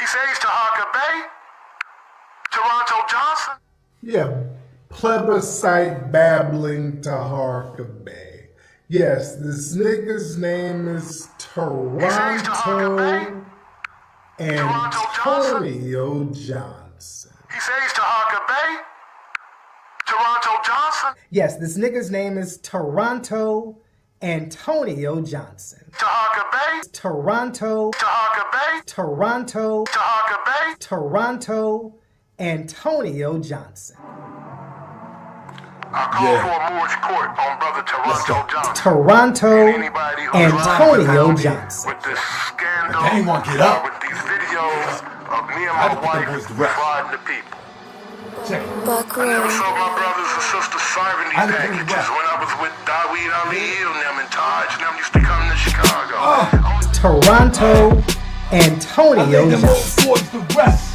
He says to Harker Bay, Toronto Johnson. Yeah, plebiscite babbling to Harker Bay. Yes, this nigga's name is Toronto Antonio Johnson. He says to Harker Bay, Toronto Johnson. Yes, this nigga's name is Toronto Antonio Johnson. To Harker Bay. Toronto. To Harker Bay. Toronto. To Harker Bay. Toronto Antonio Johnson. I call for a mortgage court on brother Toronto Johnson. Toronto And anybody who's Antonio lying Johnson. with this scandal, They ain't wanna get up. with these videos of me and my wife defrauding the people. Check it. I never saw my brothers and sisters serving these packages when I was with Daweed Ali and them and Taj and them used to come to Chicago. Toronto I Antonio laid them old Johnson. boys to rest.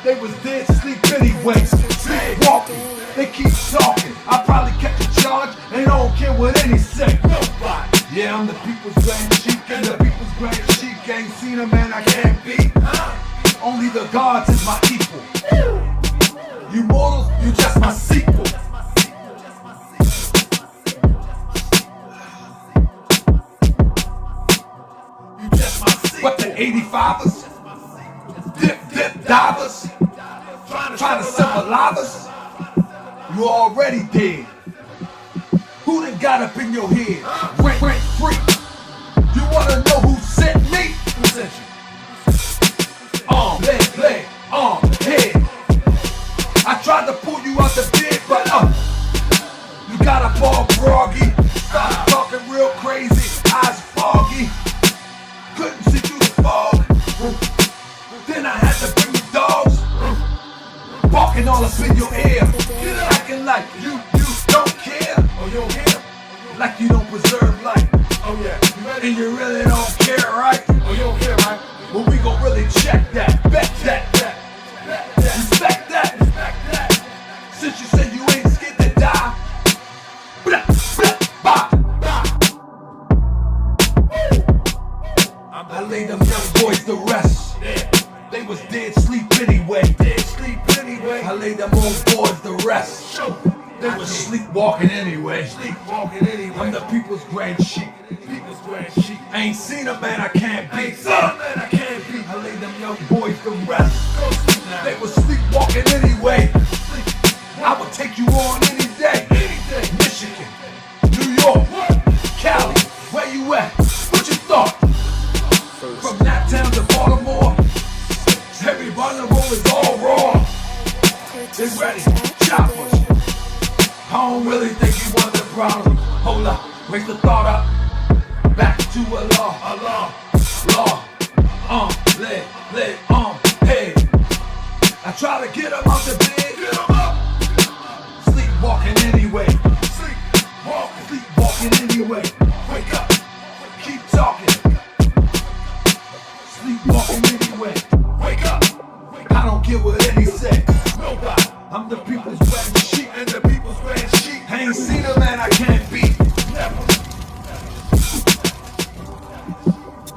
They was dead sleep anyway. Sleepwalking. They keep talking. I probably catch a charge and I don't care what any say. Nobody. Yeah, I'm the people's grand sheik and the people's grand sheik ain't seen a man I can't beat. Only the gods is my equal. You mortals, you just my sequel. You just my sequel. What the 85ers? Dip divers? Trying to symbolize us? You already dead. Who done got up in your head? Rent free. You wanna know who sent me? Who sent you? Leg, head. I tried to pull you out the bed, but you got up all groggy. Started talking real crazy, eyes foggy. Couldn't see through the fog. Then I had to bring the dogs, barking all up in your ear, acting like you don't care. Oh, you don't care? Like you don't preserve life. Oh yeah, and you really don't care, right? Oh, you don't care, right? Well, we gon' really check that, bet that, respect that. Since you said you ain't scared to die, I laid them young boys to rest. They was dead sleep anyway. I laid them old boys to rest. They was sleepwalking anyway. I'm the people's grand sheik. I ain't seen a man I can't beat. I laid them young boys to rest. They was sleepwalking anyway. I would take you on any day. Michigan, New York, Cali, where you at? What you thought? From that town to Baltimore, everybody on the road is all raw. They ready, choppers. I don't really think you want the problem. Hold up, wake the thought up. Back to a law, leg, head. I try to get him out the bed, sleepwalking anyway. Sleepwalking anyway. Wake up, keep talking. Sleepwalking anyway. Wake up, I don't care what any say. Nobody. I'm the people's grand sheik and the people's grand sheik. I ain't seen a man I can't beat. Never.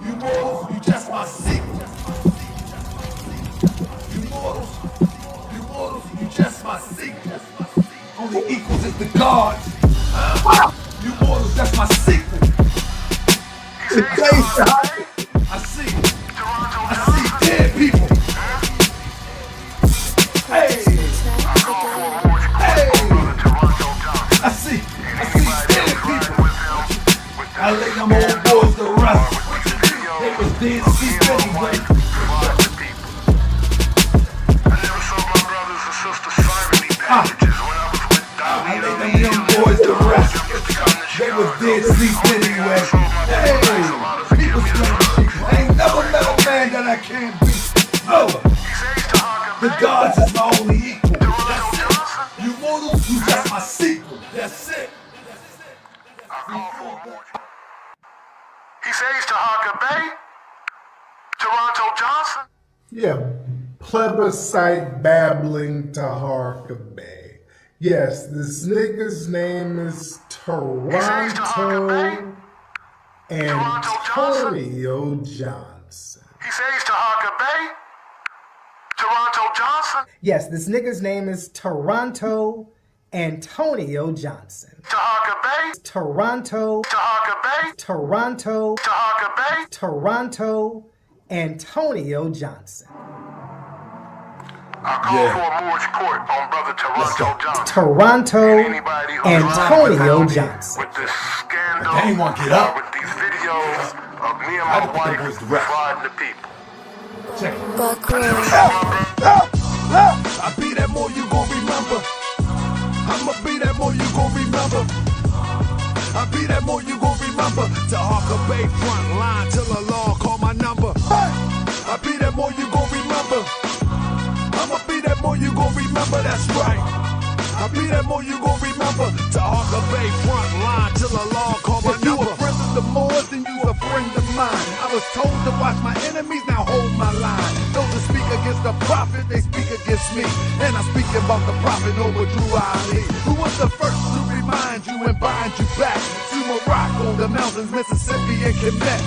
You mortals, you just my sequel. You mortals, you just my sequel. Only equals is the gods. You mortals, that's my sequel. I see dead people. Hey. I see dead people. I lay them old boys to rest. They was dead sleep anyway. I never saw my brothers and sisters serving these packages when I was with Daweed I lay Ali. them young boys to rest. They was dead sleep anyway. Hey, people's grand sheik. I ain't never met a man that I can't beat. No, the gods is my only equal. That's it. You mortals, you just my sequel. That's it. I call for a mortgage. He says to Harker Bay, Toronto Johnson. Yeah, plebiscite babbling to Harker Bay. Yes, this nigga's name is Toronto Antonio Johnson. He says to Harker Bay, Toronto Johnson? Yes, this nigga's name is Toronto Antonio Johnson. Tahaka Bay? Toronto, Tahaka Bay? Toronto, Tahaka Bay? Toronto Antonio Johnson. I call for a mortgage court on brother Toronto Johnson. Toronto Anybody who's Antonio running Johnson. with this scandal, They ain't want to get up. with these videos of me and I my don't think wife that was the rest. frauding the people. Check it. I be that more you gon' remember. I'ma be that more you gon' remember. I be that more you gon' remember. To Harker Bay front line till the law call my number. I be that more you gon' remember. I'ma be that more you gon' remember. That's right. I be that more you gon' remember. To Harker Bay front line till the law call my number. You a friend of the Moors and you a friend of mine. I was told to watch my enemies, now hold my line. Those that speak against the prophet, they speak against me. And I'm speaking about the prophet over Drew Ali, who was the first to remind you and bind you back to Morocco, the mountains, Mississippi, and Quebec.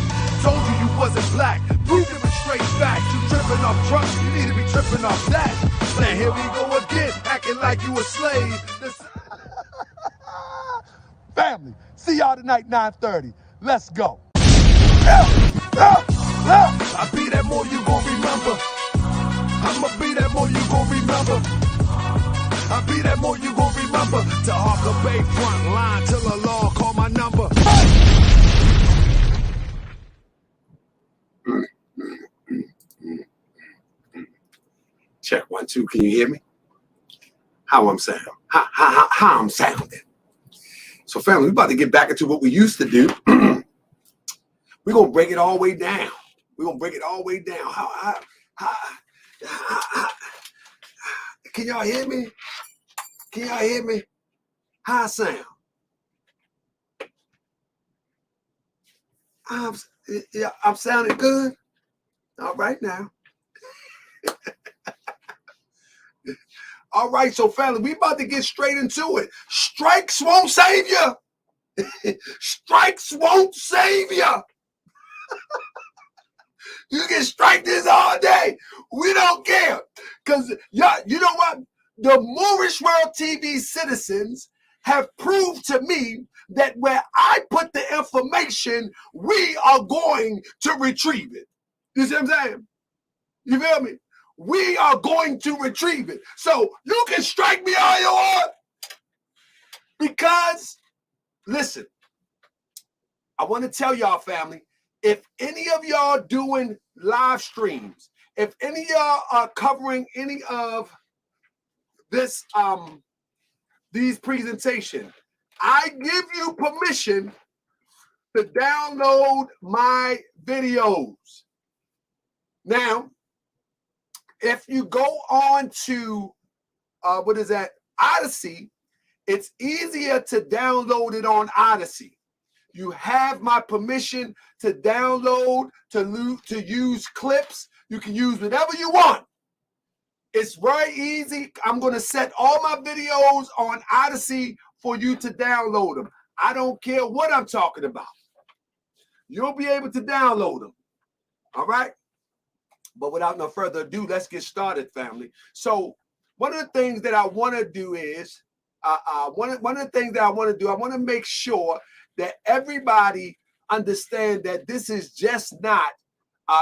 Told you you wasn't black, proved it with straight facts. You tripping off trucks, you need to be tripping off that. Now here we go again, acting like you a slave. Family, see y'all tonight, 9:30. Let's go. I be that more you gon' remember. I'ma be that more you gon' remember. I be that more you gon' remember. To Harker Bay front line till the law call my number. Check 1, 2. Can you hear me? How I'm sounding? How I'm sounding? So, family, we about to get back into what we used to do. We're gonna break it all the way down. We're gonna break it all the way down. Can y'all hear me? Can y'all hear me? How I sound? I'm sounding good. All right now. All right, so family, we about to get straight into it. Strikes won't save you. Strikes won't save you. You can strike this all day. We don't care. Because y'all, you know what? The Moorish World TV citizens have proved to me that where I put the information, we are going to retrieve it. You see what I'm saying? You feel me? We are going to retrieve it. So you can strike me all you want. Because, listen, I want to tell y'all, family, if any of y'all doing live streams, if any of y'all are covering any of this, these presentations, I give you permission to download my videos. Now, if you go on to, Odyssey, it's easier to download it on Odyssey. You have my permission to download, to use clips. You can use whatever you want. It's very easy. I'm going to set all my videos on Odyssey for you to download them. I don't care what I'm talking about. You'll be able to download them. All right? But without no further ado, let's get started, family. So one of the things that I want to do is, one of the things that I want to do, I want to make sure that everybody understand that this is just not,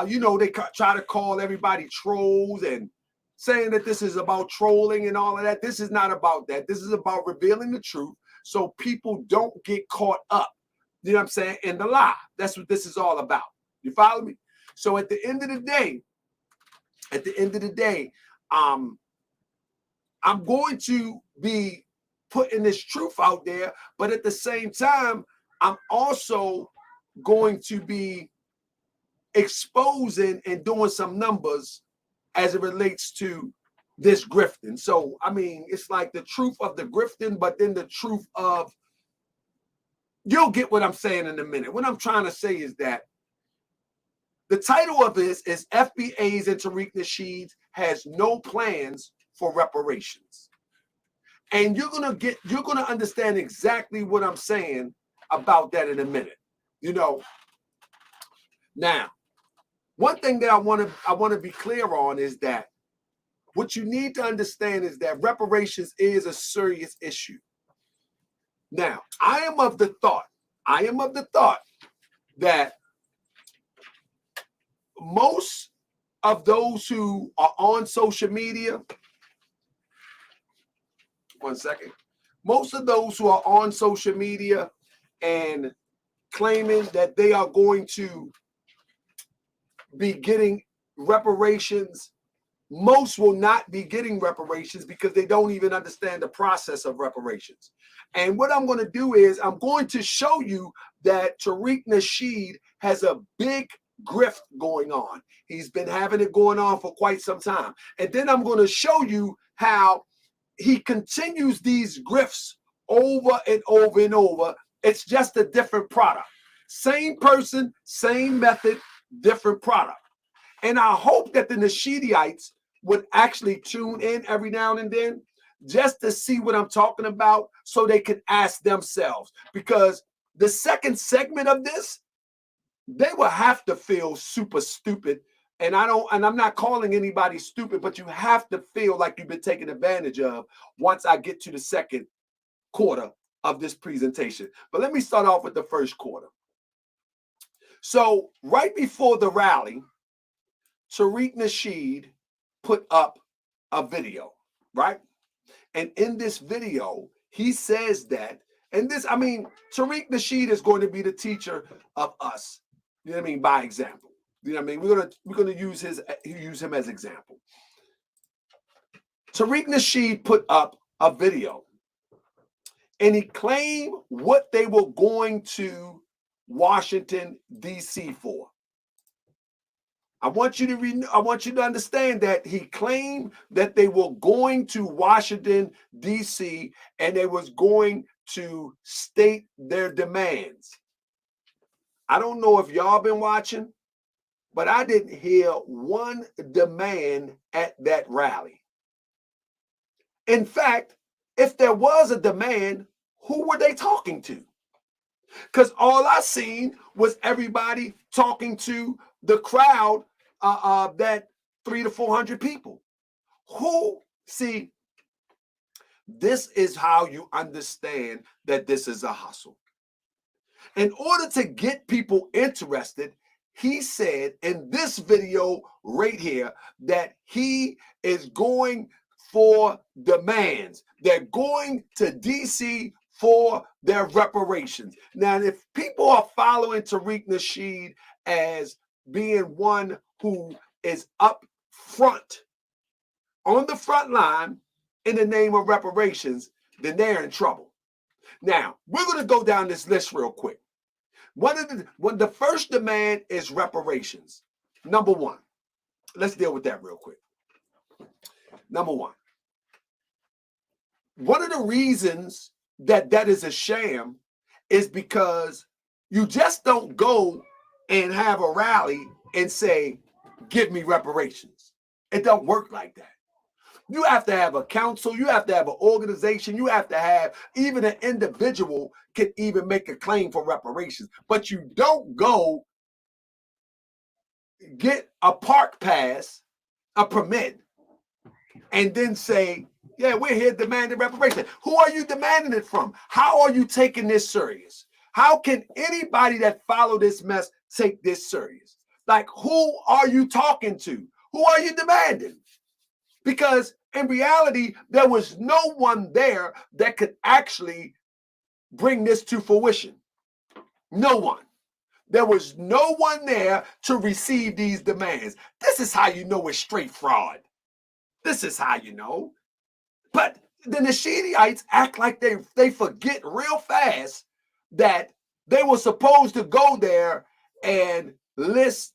they try to call everybody trolls and saying that this is about trolling and all of that. This is not about that. This is about revealing the truth so people don't get caught up, you know what I'm saying, in the lie. That's what this is all about. You follow me? So at the end of the day, I'm going to be putting this truth out there, but at the same time, I'm also going to be exposing and doing some numbers as it relates to this grifting. So, I mean, it's like the truth of the grifting, but then the truth of, you'll get what I'm saying in a minute. What I'm trying to say is that the title of this is FBA's and Tariq Nasheed has no plans for reparations. And you're gonna understand exactly what I'm saying about that in a minute. You know, now, one thing that I want to be clear on is that what you need to understand is that reparations is a serious issue. Now, I am of the thought that most of those who are on social media, most of those who are on social media and claiming that they are going to be getting reparations, most will not be getting reparations because they don't even understand the process of reparations. And what I'm going to do is I'm going to show you that Tariq Nasheed has a big grift going on. He's been having it going on for quite some time. And then I'm going to show you how he continues these grifts over and over and over. It's just a different product. Same person, same method, different product. And I hope that the Nasheedites would actually tune in every now and then just to see what I'm talking about so they can ask themselves. Because the second segment of this, they will have to feel super stupid. And I'm not calling anybody stupid, but you have to feel like you've been taken advantage of once I get to the second quarter of this presentation. But let me start off with the first quarter. So right before the rally, Tariq Nasheed put up a video, right? And in this video, he says that, and this, I mean, Tariq Nasheed is going to be the teacher of us. You know what I mean? By example. You know what I mean? We're gonna use him as example. Tariq Nasheed put up a video, and he claimed what they were going to Washington, D.C. for. I want you to understand that he claimed that they were going to Washington, D.C., and they was going to state their demands. I don't know if y'all been watching, but I didn't hear one demand at that rally. In fact, if there was a demand, who were they talking to? Because all I seen was everybody talking to the crowd, that 300 to 400 people. See, this is how you understand that this is a hustle. In order to get people interested, he said in this video right here that he is going for demands. They're going to DC for their reparations. Now, if people are following Tariq Nasheed as being one who is up front, on the front line in the name of reparations, then they're in trouble. Now, we're going to go down this list real quick. The first demand is reparations. Number one. Let's deal with that real quick. Number one. One of the reasons that is a sham is because you just don't go and have a rally and say, give me reparations. It don't work like that. You have to have a council. You have to have an organization. You have to have even an individual can even make a claim for reparations. But you don't go get a park pass, a permit, and then say, yeah, we're here demanding reparations. Who are you demanding it from? How are you taking this serious? How can anybody that follow this mess take this serious? Like, who are you talking to? Who are you demanding? Because in reality, there was no one there that could actually bring this to fruition. No one. There was no one there to receive these demands. This is how you know it's straight fraud. This is how you know. But the Nasheedites act like they forget real fast that they were supposed to go there and list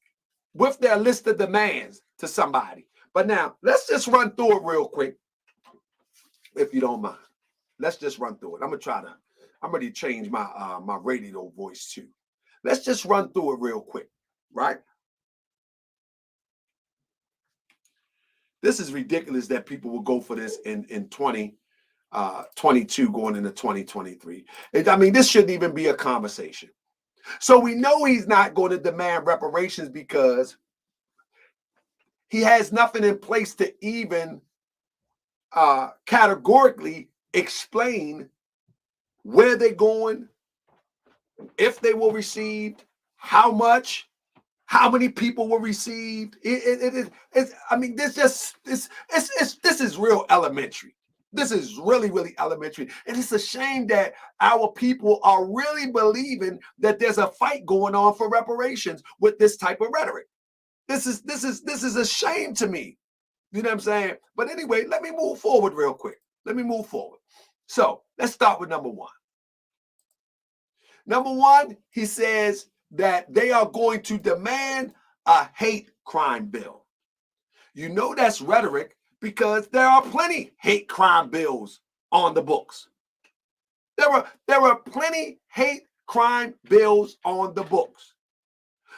with their list of demands to somebody. But now, let's just run through it real quick, if you don't mind. Let's just run through it. I'm ready to change my my radio voice too. Let's just run through it real quick, right? This is ridiculous that people will go for this in 2022 going into 2023. I mean, this shouldn't even be a conversation. So we know he's not going to demand reparations because he has nothing in place to even categorically explain where they're going, if they were received, how much, how many people were received. I mean, this is real elementary. This is really, really elementary. And it's a shame that our people are really believing that there's a fight going on for reparations with this type of rhetoric. This is a shame to me. You know what I'm saying? But anyway, let me move forward real quick. Let me move forward. So let's start with number one. Number one, he says that they are going to demand a hate crime bill. You know that's rhetoric because there are plenty hate crime bills on the books. There are plenty hate crime bills on the books.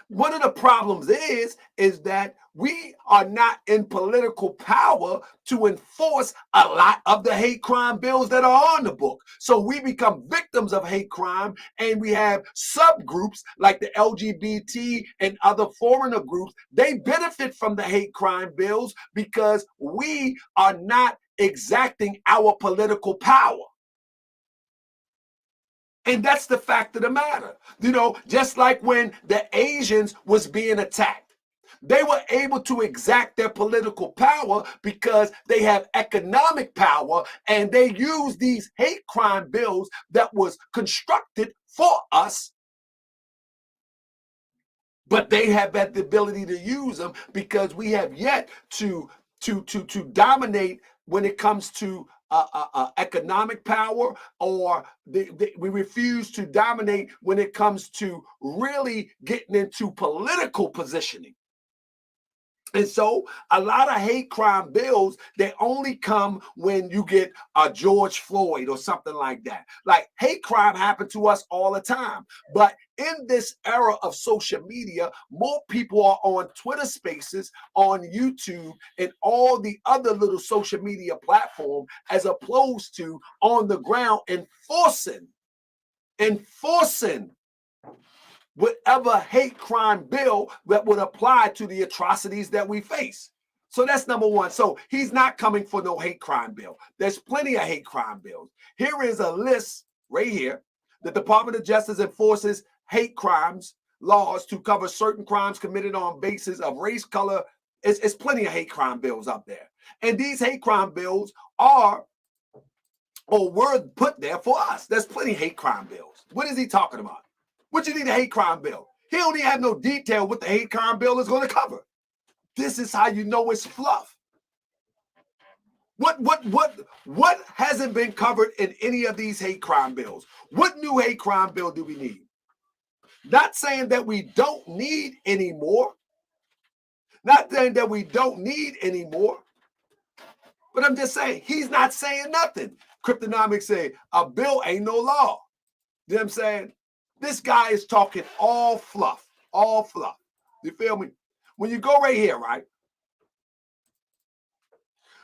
One of the problems is that we are not in political power to enforce a lot of the hate crime bills that are on the book. So we become victims of hate crime, and we have subgroups like the LGBT and other foreigner groups. They benefit from the hate crime bills because we are not exacting our political power. And that's the fact of the matter. You know, just like when the Asians was being attacked, they were able to exact their political power because they have economic power, and they use these hate crime bills that was constructed for us. But they have had the ability to use them because we have yet to dominate when it comes to economic power, or we refuse to dominate when it comes to really getting into political positioning. And so a lot of hate crime bills, they only come when you get a George Floyd or something like that. Like, hate crime happened to us all the time. But in this era of social media, more people are on Twitter Spaces, on YouTube, and all the other little social media platforms, as opposed to on the ground enforcing whatever hate crime bill that would apply to the atrocities that we face. So that's number one. So he's not coming for no hate crime bill. There's plenty of hate crime bills. Here is a list right here. The Department of Justice enforces hate crimes laws to cover certain crimes committed on basis of race, color. It's plenty of hate crime bills up there. And these hate crime bills were put there for us. There's plenty of hate crime bills. What is he talking about? What you need a hate crime bill? He don't even have no detail what the hate crime bill is going to cover. This is how you know it's fluff. What hasn't been covered in any of these hate crime bills? What new hate crime bill do we need? Not saying that we don't need any more. Not saying that we don't need any more. But I'm just saying, he's not saying nothing. Cryptonomics say a bill ain't no law. You know what I'm saying? This guy is talking all fluff, all fluff. You feel me? When you go right here, right,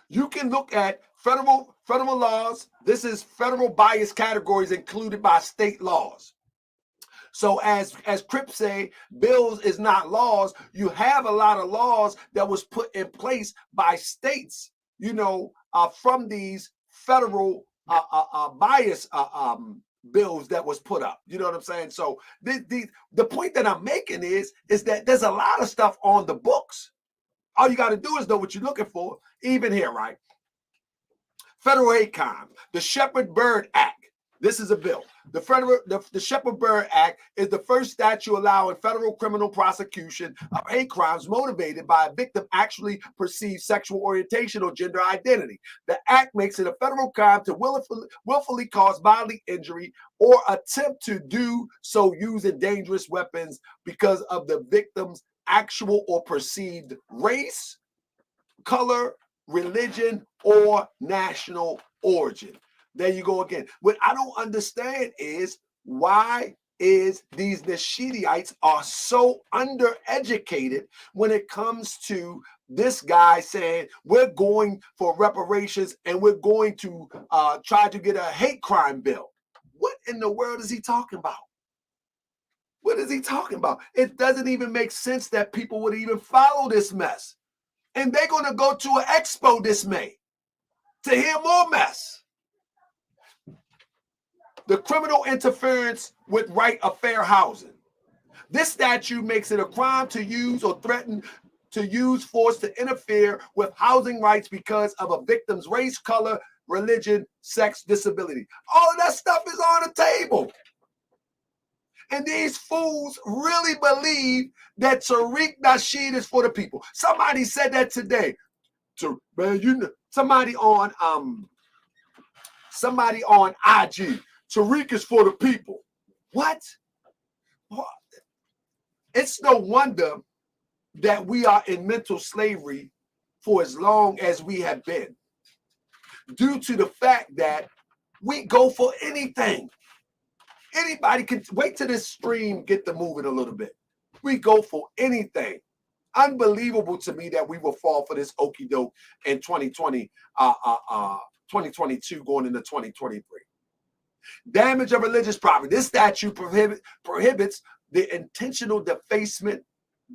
you can look at federal laws. This is federal bias categories included by state laws. So as Crips say, bills is not laws. You have a lot of laws that was put in place by states, you know, from these federal bias bills that was put up. You know what I'm saying? So the point that I'm making is that there's a lot of stuff on the books. All you got to do is know what you're looking for. Even here, right? Federal hate crime, the Shepard-Byrd Act. This is a bill. The Shepard-Byrd Act is the first statute allowing federal criminal prosecution of hate crimes motivated by a victim actually perceived sexual orientation or gender identity. The act makes it a federal crime to willfully cause bodily injury or attempt to do so using dangerous weapons because of the victim's actual or perceived race, color, religion, or national origin. There you go again. What I don't understand is why is these Nasheedites are so undereducated when it comes to this guy saying we're going for reparations and we're going to try to get a hate crime bill. What in the world is he talking about? What is he talking about? It doesn't even make sense that people would even follow this mess. And they're going to go to an expo this May. to hear more mess. The criminal interference with right of fair housing. This statute makes it a crime to use or threaten to use force to interfere with housing rights because of a victim's race, color, religion, sex, disability. All of that stuff is on the table. And these fools really believe that Tariq Nasheed is for the people. Somebody said that today. Man, you know, somebody on IG. Tariq is for the people. What? It's no wonder that we are in mental slavery for as long as we have been, due to the fact that we go for anything. Anybody can wait till this stream get to moving a little bit. We go for anything. Unbelievable to me that we will fall for this okie doke in 2022 going into 2023. Damage of religious property. This statute prohibits the intentional defacement,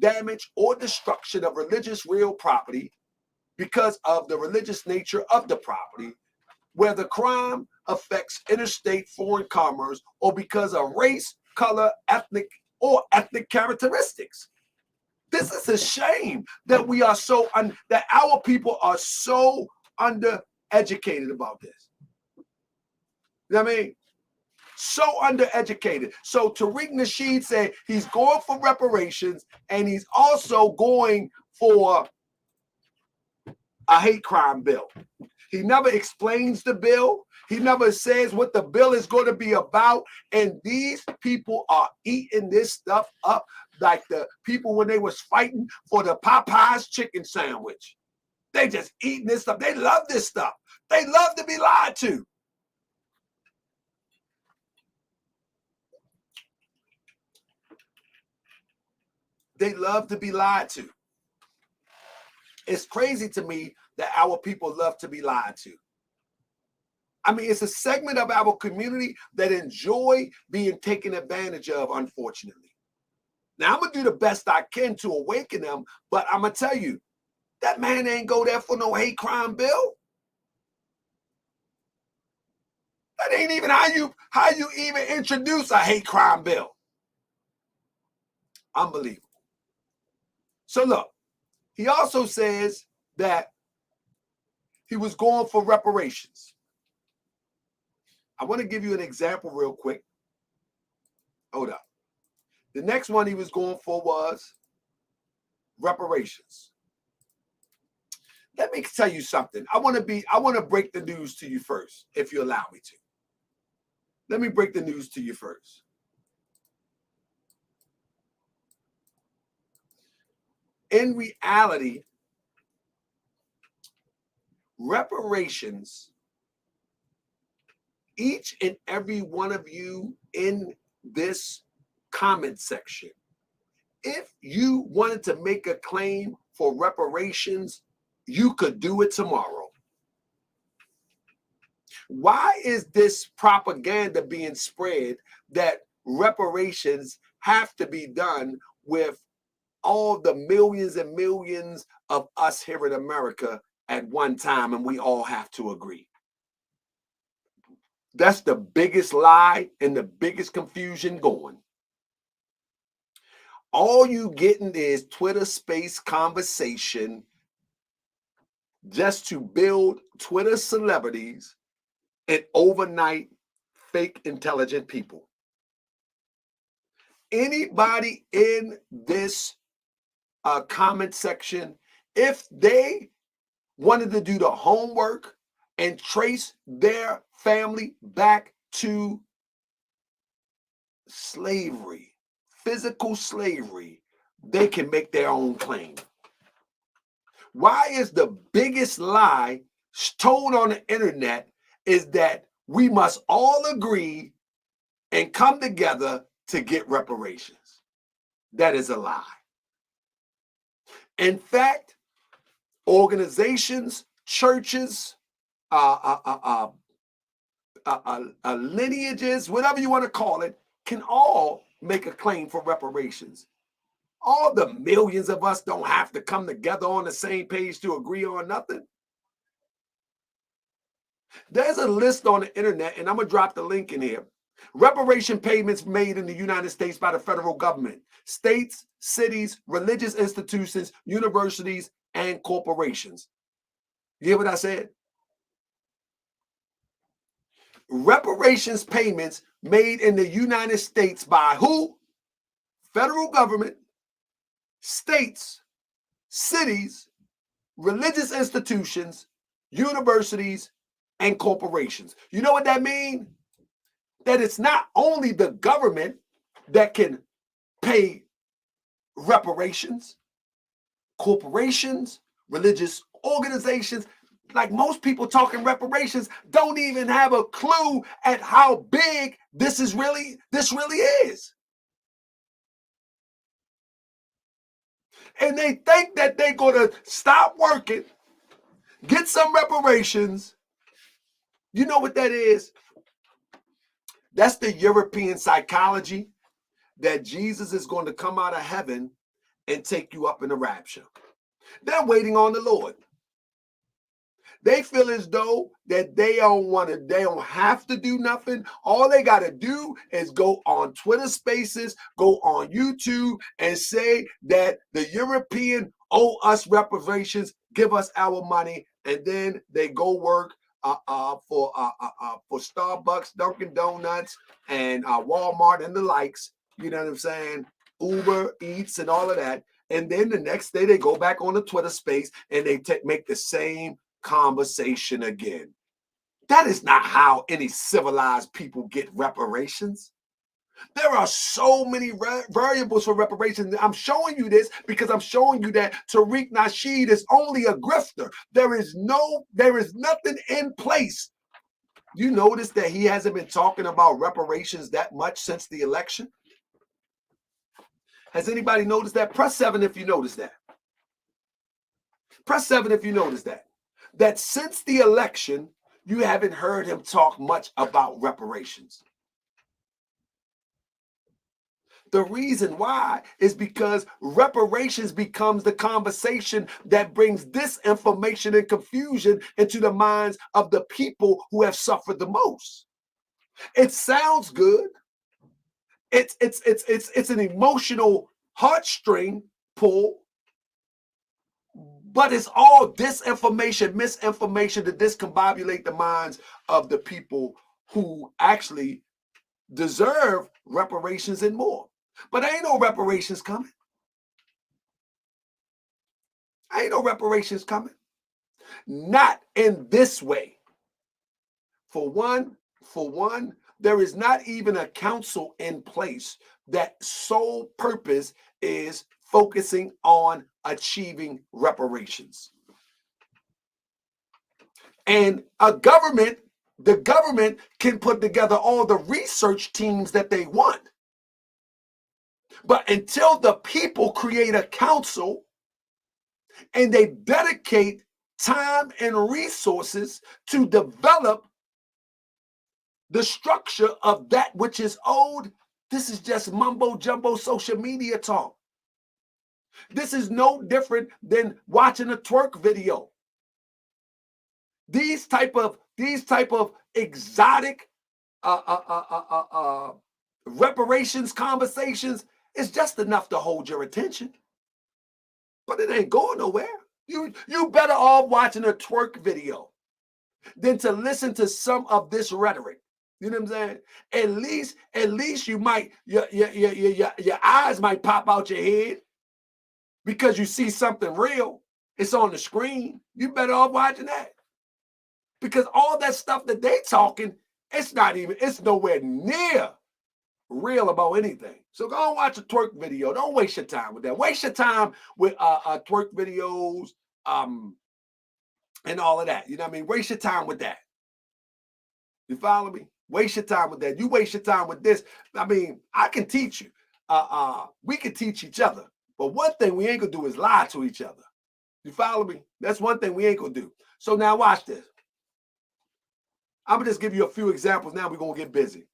damage, or destruction of religious real property because of the religious nature of the property, where the crime affects interstate foreign commerce or because of race, color, ethnic characteristics. This is a shame that we are that our people are so undereducated about this. You know what I mean? So undereducated. So Tariq Nasheed said he's going for reparations and he's also going for a hate crime bill. He never explains the bill. He never says what the bill is going to be about. And these people are eating this stuff up like the people when they was fighting for the Popeyes chicken sandwich. They just eating this stuff. They love this stuff. They love to be lied to. They love to be lied to. It's crazy to me that our people love to be lied to. I mean, it's a segment of our community that enjoy being taken advantage of, unfortunately. Now, I'm going to do the best I can to awaken them, but I'm going to tell you, that man ain't go there for no hate crime bill. That ain't even how you even introduce a hate crime bill. Unbelievable. So look, he also says that he was going for reparations. I want to give you an example real quick. Hold up. The next one he was going for was reparations. Let me tell you something. I want to break the news to you first, if you allow me to. Let me break the news to you first. In reality, reparations, each and every one of you in this comment section, if you wanted to make a claim for reparations, you could do it tomorrow. Why is this propaganda being spread that reparations have to be done with all the millions and millions of us here in America at one time, and we all have to agree? That's the biggest lie and the biggest confusion going. All you getting is Twitter space conversation just to build Twitter celebrities and overnight fake intelligent people. Anybody in this comment section, if they wanted to do the homework and trace their family back to slavery, physical slavery, they can make their own claim. Why is the biggest lie told on the internet is that we must all agree and come together to get reparations? That is a lie. In fact, organizations, churches, lineages, whatever you want to call it, can all make a claim for reparations. All the millions of us don't have to come together on the same page to agree on nothing. There's a list on the internet, and I'm going to drop the link in here. Reparation payments made in the United States by the federal government, states, cities, religious institutions, universities, and corporations. You hear what I said? Reparations payments made in the United States by who? Federal government, states, cities, religious institutions, universities, and corporations. You know what that means? That it's not only the government that can pay reparations, corporations, religious organizations. Like most people talking reparations don't even have a clue at how big this really is. And they think that they're going to stop working, get some reparations. You know what that is? That's the European psychology that Jesus is going to come out of heaven and take you up in the rapture. They're waiting on the Lord. They feel as though that they don't have to do nothing. All they got to do is go on Twitter Spaces, go on YouTube, and say that the European owe us reparations, give us our money, and then they go work for Starbucks, Dunkin' Donuts, and Walmart and the likes. You know what I'm saying? Uber Eats and all of that. And then the next day they go back on the Twitter Space and they make the same conversation again. That is not how any civilized people get reparations. There are so many variables for reparations. I'm showing you this because I'm showing you that Tariq Nasheed is only a grifter. There is nothing in place. You notice that he hasn't been talking about reparations that much since the election? Has anybody noticed that? Press 7 if you notice that. Press 7 if you notice that. That since the election, you haven't heard him talk much about reparations. The reason why is because reparations becomes the conversation that brings disinformation and confusion into the minds of the people who have suffered the most. It sounds good. It's an emotional heartstring pull, but it's all disinformation, misinformation to discombobulate the minds of the people who actually deserve reparations and more. But ain't no reparations coming. Ain't no reparations coming. Not in this way. For one, there is not even a council in place that sole purpose is focusing on achieving reparations. And the government can put together all the research teams that they want. But until the people create a council and they dedicate time and resources to develop the structure of that which is owed, this is just mumbo jumbo social media talk. This is no different than watching a twerk video. These type of exotic reparations conversations is just enough to hold your attention, but it ain't going nowhere. You better off watching a twerk video than to listen to some of this rhetoric. You know what I'm saying? At least you might your eyes might pop out your head because you see something real. It's on the screen. You better off watching that. Because all that stuff that they talking, it's nowhere near real about anything. So go and watch a twerk video. Don't waste your time with that. Waste your time with twerk videos and all of that. You know what I mean? Waste your time with that. You follow me? Waste your time with that. You waste your time with this. I mean, I can teach you. We can teach each other. But one thing we ain't gonna do is lie to each other. You follow me? That's one thing we ain't gonna do. So now watch this. I'm gonna just give you a few examples. Now we're gonna get busy.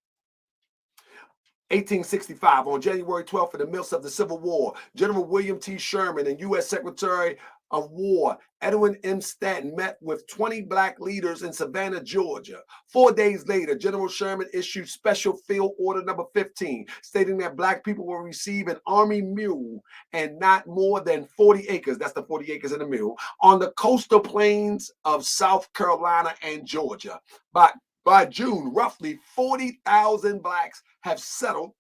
1865, on January 12th, in the midst of the Civil War, General William T. Sherman and U.S. Secretary of War Edwin M. Stanton met with 20 black leaders in Savannah, Georgia. 4 days later, General Sherman issued Special Field Order Number 15, stating that black people will receive an army mule and not more than 40 acres, that's the 40 acres in the mule, on the coastal plains of South Carolina and Georgia. By June, roughly 40,000 blacks have settled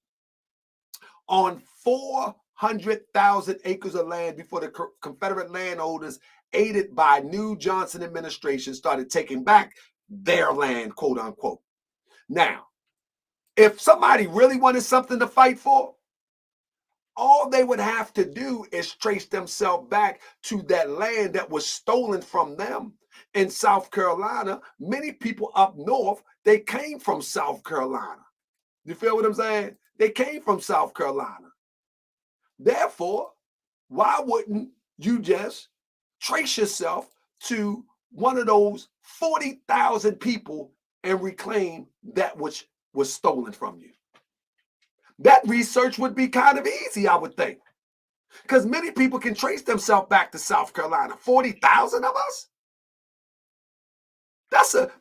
on 400,000 acres of land before the Confederate landholders, aided by new Johnson administration, started taking back their land, quote unquote. Now, if somebody really wanted something to fight for, all they would have to do is trace themselves back to that land that was stolen from them in South Carolina. Many people up north, they came from South Carolina. You feel what I'm saying? They came from South Carolina. Therefore, why wouldn't you just trace yourself to one of those 40,000 people and reclaim that which was stolen from you? That research would be kind of easy, I would think, because many people can trace themselves back to South Carolina. 40,000 of us?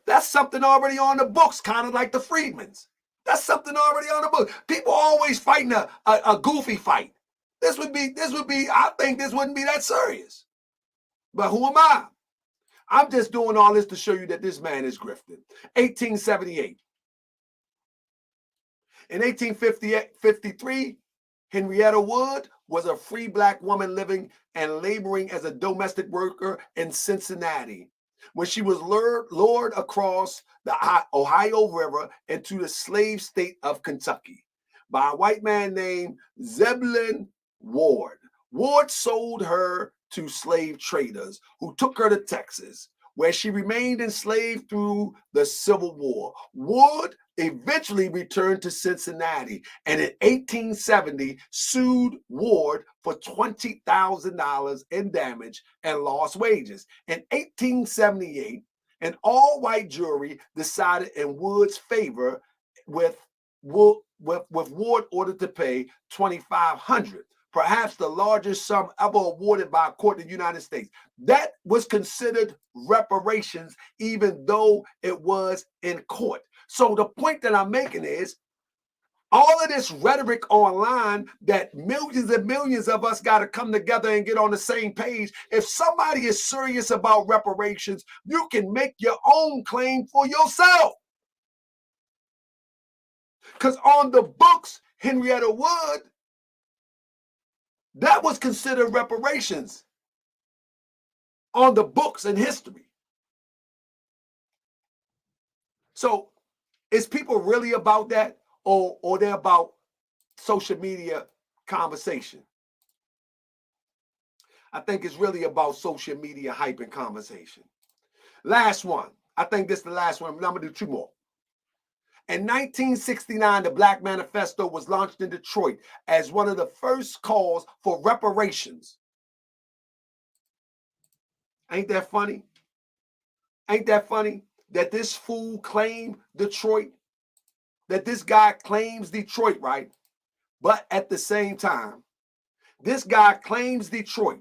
That's something already on the books, kind of like the Freedmans. That's something already on the book. People are always fighting a goofy fight. This would be, I think this wouldn't be that serious. But who am I? I'm just doing all this to show you that this man is grifting. 1878. In 1853, Henrietta Wood was a free black woman living and laboring as a domestic worker in Cincinnati when she was lured across the Ohio River into the slave state of Kentucky by a white man named Zebulon Ward. Ward sold her to slave traders who took her to Texas, where she remained enslaved through the Civil War. Wood eventually returned to Cincinnati and in 1870 sued Ward for $20,000 in damage and lost wages. In 1878, an all-white jury decided in Wood's favor, with Ward ordered to pay $2,500. Perhaps the largest sum ever awarded by a court in the United States. That was considered reparations, even though it was in court. So the point that I'm making is, all of this rhetoric online that millions and millions of us got to come together and get on the same page. If somebody is serious about reparations, you can make your own claim for yourself. Because on the books, Henrietta Wood, that was considered reparations on the books in history. So is people really about that, or they're about social media conversation? I think it's really about social media hype and conversation. Last one. I think this is the last one. I'm going to do two more. In 1969, the Black Manifesto was launched in Detroit as one of the first calls for reparations. Ain't that funny? Ain't that funny that this fool claimed Detroit? That this guy claims Detroit, right? But at the same time, this guy claims Detroit,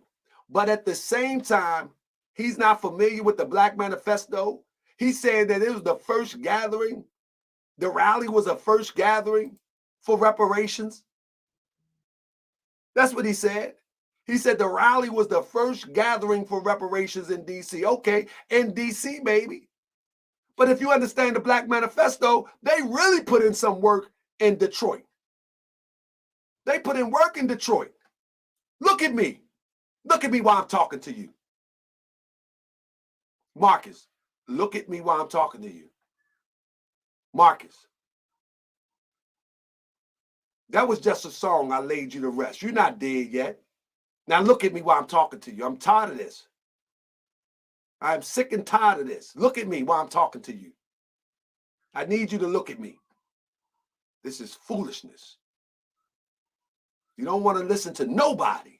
but at the same time, he's not familiar with the Black Manifesto. He's saying that it was the first gathering. The rally was a first gathering for reparations. That's what he said. He said the rally was the first gathering for reparations in D.C. Okay, in D.C., baby. But if you understand the Black Manifesto, they really put in some work in Detroit. They put in work in Detroit. Look at me. Look at me while I'm talking to you. Marcus, look at me while I'm talking to you. Marcus, that was just a song. I laid you to rest. You're not dead yet. Now look at me while I'm talking to you. I'm tired of this. I'm sick and tired of this. Look at me while I'm talking to you. I need you to look at me. This is foolishness. You don't want to listen to nobody.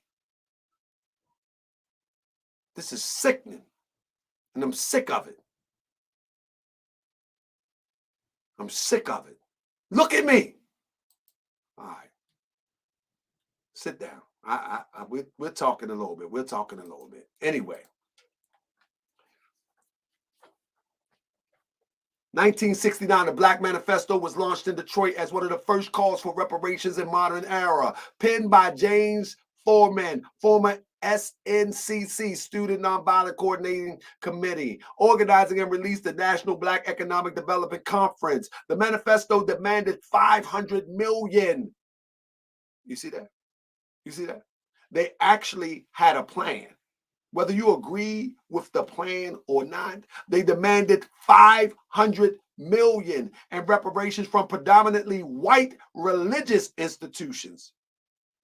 This is sickening, and I'm sick of it. I'm sick of it. Look at me. Sit down. We're talking a little bit. We're talking a little bit. Anyway. 1969, the Black Manifesto was launched in Detroit as one of the first calls for reparations in modern era, penned by James Foreman, former SNCC, Student Nonviolent Coordinating Committee, organizing and released the National Black Economic Development Conference. The manifesto demanded $500 million. You see that? You see that? They actually had a plan. Whether you agree with the plan or not, they demanded $500 million in reparations from predominantly white religious institutions.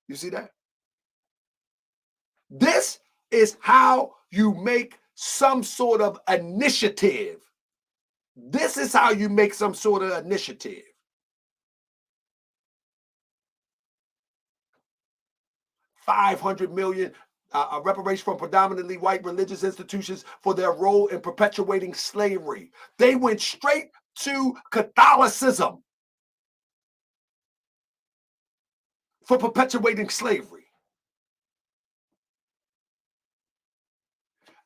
You see that? This is how you make some sort of initiative. This is how you make some sort of initiative. $500 million reparations from predominantly white religious institutions for their role in perpetuating slavery. They went straight to Catholicism for perpetuating slavery.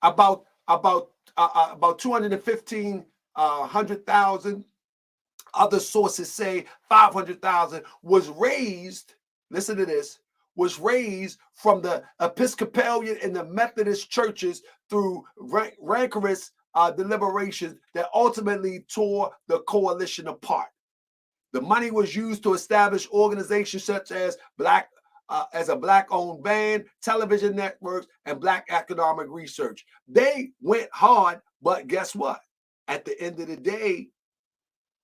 About 215,000. Other sources say 500,000 was raised. Listen to this. Was raised from the Episcopalian and the Methodist churches through rancorous deliberations that ultimately tore the coalition apart. The money was used to establish organizations such as a Black-owned band, television networks, and Black economic research. They went hard, but guess what? At the end of the day,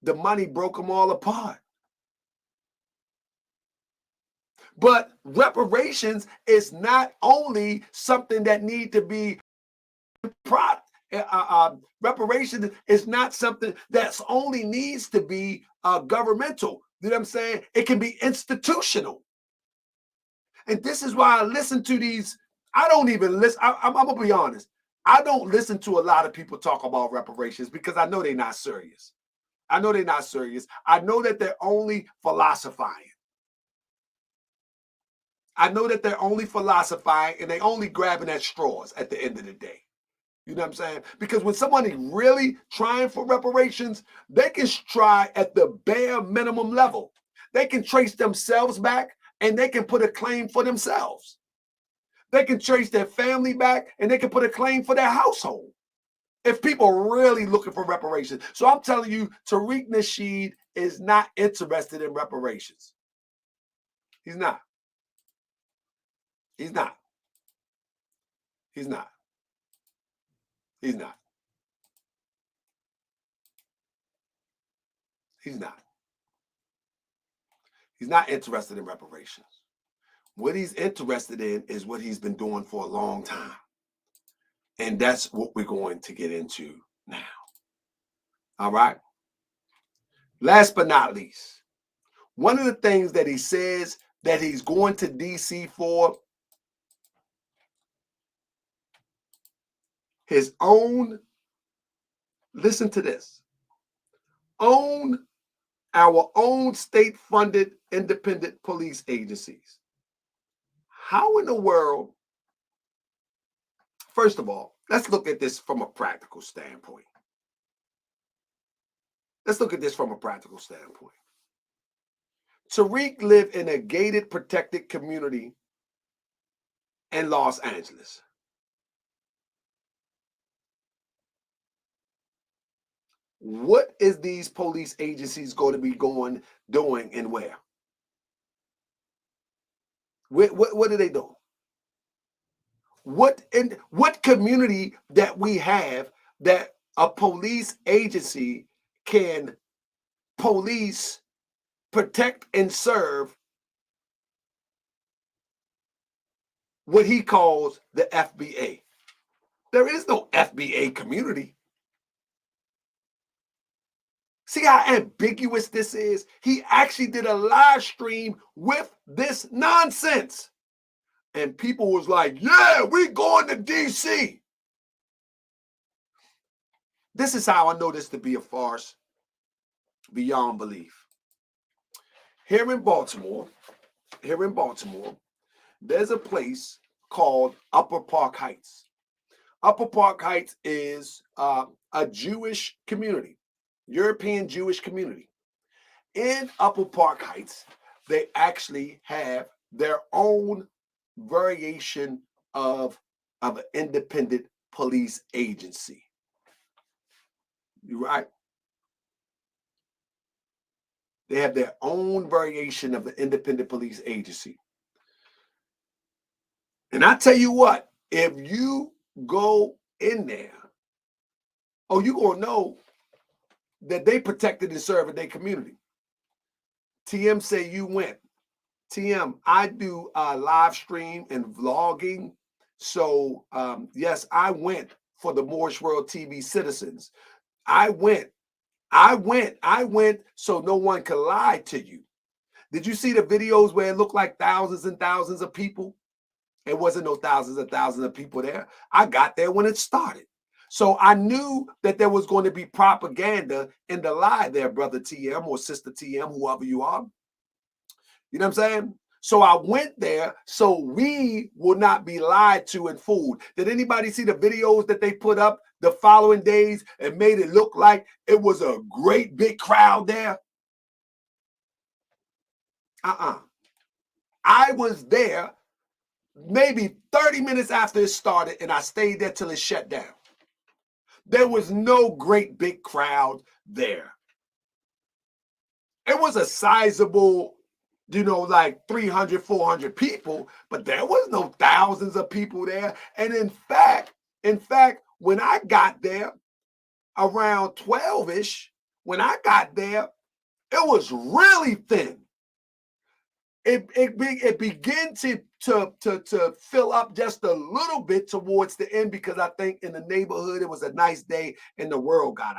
the money broke them all apart. But reparations is not only something that need to be reparations is not something that's only needs to be governmental. You know what I'm saying? It can be institutional. And this is why I listen to these. I don't even listen. I'm gonna be honest. I don't listen to a lot of people talk about reparations because I know they're not serious. I know they're not serious. I know that they're only philosophizing. I know that they're only philosophizing and they only grabbing at straws at the end of the day. You know what I'm saying? Because when somebody really trying for reparations, they can try at the bare minimum level. They can trace themselves back and they can put a claim for themselves. They can trace their family back and they can put a claim for their household. If people are really looking for reparations. So I'm telling you, Tariq Nasheed is not interested in reparations. He's not. He's not. He's not. He's not. He's not. He's not interested in reparations. What he's interested in is what he's been doing for a long time. And that's what we're going to get into now. All right. Last but not least, one of the things that he says that he's going to DC for his own, listen to this, our own state-funded independent police agencies. How in the world, first of all, let's look at this from a practical standpoint. Let's look at this from a practical standpoint. Tariq lived in a gated, protected community in Los Angeles. What is these police agencies going to be doing and where? What are they doing? What community that we have that a police agency can police, protect, and serve what he calls the FBA? There is no FBA community. See how ambiguous this is? He actually did a live stream with this nonsense. And people was like, yeah, we going to DC. This is how I know this to be a farce beyond belief. Here in Baltimore, there's a place called Upper Park Heights. Upper Park Heights is a Jewish community, European Jewish community. In Upper Park Heights, they actually have their own variation of an independent police agency. You're right. They have their own variation of the independent police agency. And I tell you what, if you go in there, oh, you're going to know that they protected and served their community. TM say you went. TM, I do live stream and vlogging. So, yes, I went for the Moorish World TV citizens. I went so no one could lie to you. Did you see the videos where it looked like thousands and thousands of people? It wasn't no thousands and thousands of people there. I got there when it started. So I knew that there was going to be propaganda in the lie there, brother TM or sister TM, whoever you are. You know what I'm saying? So I went there so we will not be lied to and fooled. Did anybody see the videos that they put up the following days and made it look like it was a great big crowd there? I was there maybe 30 minutes after it started, and I stayed there till it shut down. There was no great big crowd there. It was a sizable, like 300, 400 people, but there was no thousands of people there. And in fact, when I got there around 12-ish, when I got there, it was really thin. It began to fill up just a little bit towards the end, because I think in the neighborhood it was a nice day and the word got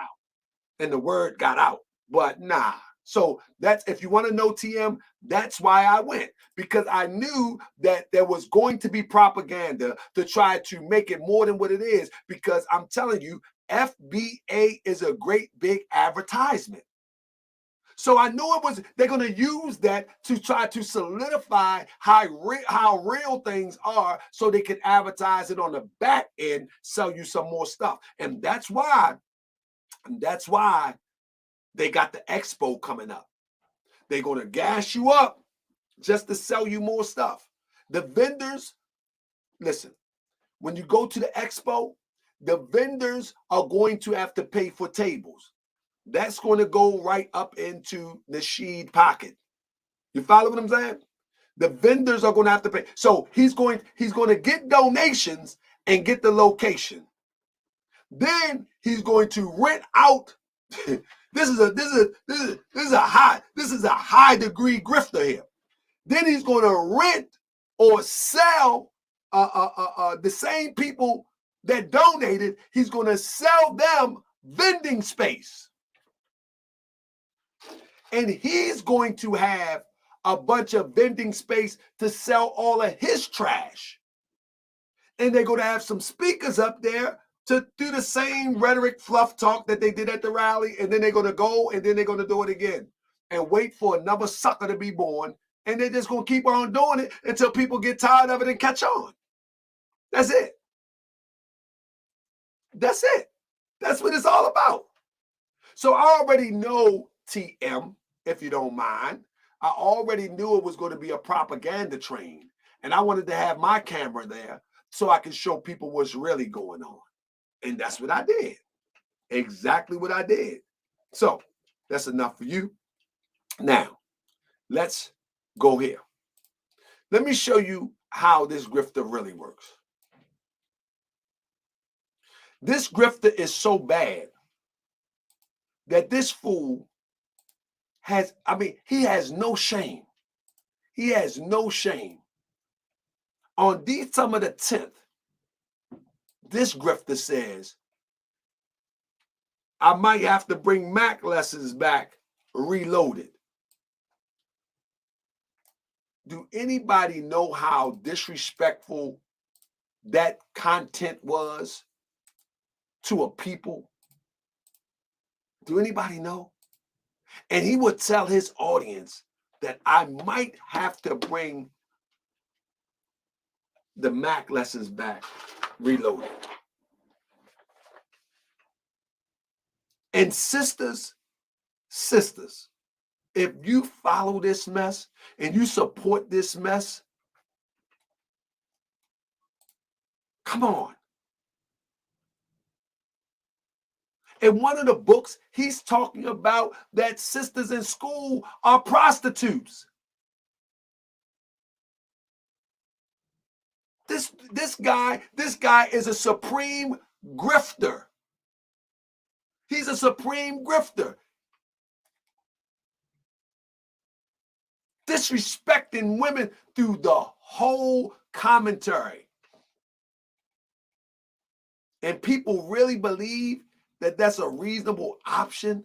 out. But nah. So that's, if you want to know, TM, that's why I went, because I knew that there was going to be propaganda to try to make it more than what it is, because I'm telling you, FBA is a great big advertisement. So I knew they're going to use that to try to solidify how real things are, so they can advertise it on the back end, sell you some more stuff. And that's why they got the expo coming up. They're going to gas you up just to sell you more stuff. The vendors, listen, when you go to the expo, the vendors are going to have to pay for tables. That's going to go right up into Nasheed pocket. You follow what I'm saying? The vendors are going to have to pay. So he's going to get donations and get the location. Then he's going to rent out. This is a high degree grifter here. Then he's going to rent or sell the same people that donated. He's going to sell them vending space. And he's going to have a bunch of vending space to sell all of his trash. And they're going to have some speakers up there to do the same rhetoric fluff talk that they did at the rally. And then they're going to go, and then they're going to do it again and wait for another sucker to be born. And they're just going to keep on doing it until people get tired of it and catch on. That's it. That's it. That's what it's all about. So I already know, TM, if you don't mind, I already knew it was going to be a propaganda train. And I wanted to have my camera there so I can show people what's really going on. And that's what I did. Exactly what I did. So that's enough for you. Now, let's go here. Let me show you how this grifter really works. This grifter is so bad that this fool he has no shame. He has no shame. On December the 10th, this grifter says, I might have to bring Mac lessons back reloaded. Do anybody know how disrespectful that content was to a people? Do anybody know? And he would tell his audience that I might have to bring the Mac lessons back, reloaded. And sisters, if you follow this mess and you support this mess, come on. In one of the books, he's talking about that sisters in school are prostitutes. This guy is a supreme grifter. He's a supreme grifter. Disrespecting women through the whole commentary. And people really believe that that's a reasonable option?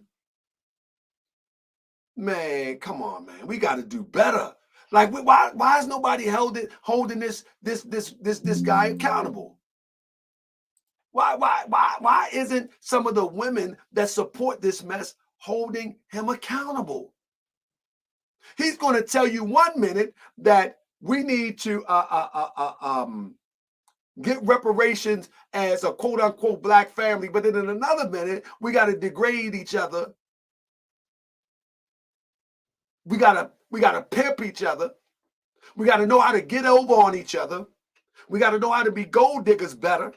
Man, come on, man. We got to do better. Like, why is nobody holding this guy accountable? Why isn't some of the women that support this mess holding him accountable? He's going to tell you 1 minute that we need to get reparations as a quote unquote black family, but then in another minute we got to degrade each other. We gotta pimp each other. We got to know how to get over on each other. We got to know how to be gold diggers better.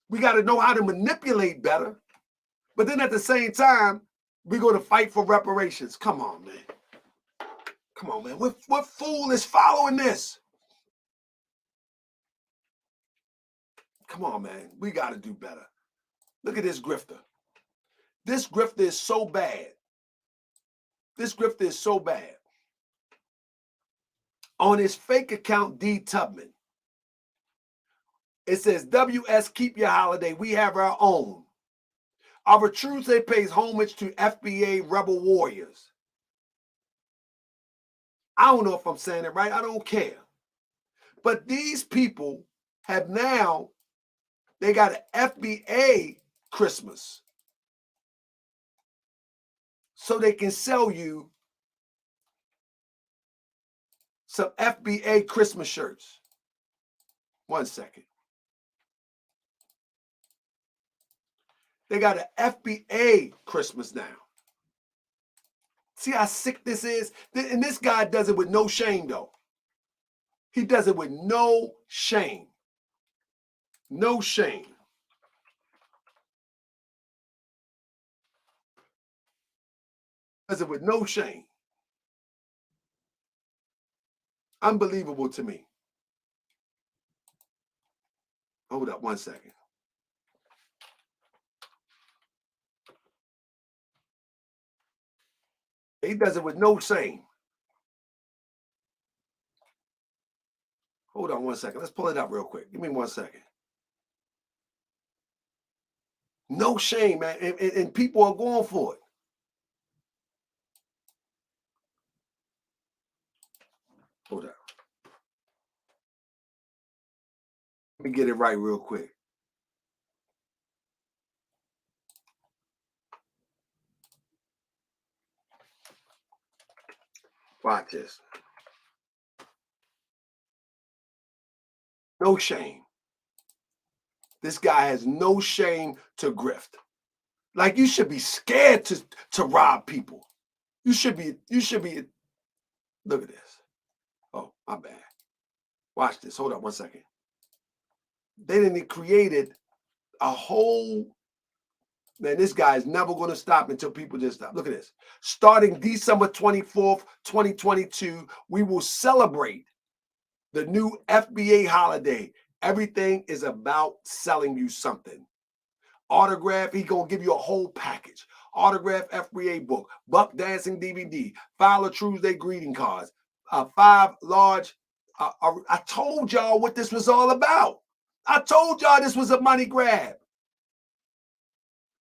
We got to know how to manipulate better. But then at the same time, we're going to fight for reparations. Come on, man. Come on, man. What fool is following this? Come on, man. We got to do better. Look at this grifter. This grifter is so bad. This grifter is so bad. On his fake account, D. Tubman, it says, WS, keep your holiday. We have our own. Our Tuesday pays homage to FBA rebel warriors. I don't know if I'm saying it right. I don't care. But these people have now, they got an FBA Christmas. So they can sell you some FBA Christmas shirts. 1 second. They got an FBA Christmas now. See how sick this is? And this guy does it with no shame, though. He does it with no shame. No shame. Does it with no shame. Unbelievable to me. Hold up 1 second. He does it with no shame. Hold on 1 second. Let's pull it up real quick. Give me 1 second. No shame, man. And people are going for it. Hold up. Let me get it right real quick. Watch this. No shame. This guy has no shame to grift. Like, you should be scared to rob people. You should be, look at this. Oh, my bad. Watch this. Hold on 1 second. They didn't created a whole, man, this guy is never going to stop until people just stop. Look at this. Starting December 24th, 2022, we will celebrate the new FBA holiday. Everything is about selling you something. Autograph, he going to give you a whole package. Autograph FBA book, Buck Dancing DVD, File a Tuesday greeting cards, 5 large. I told y'all what this was all about. I told y'all this was a money grab.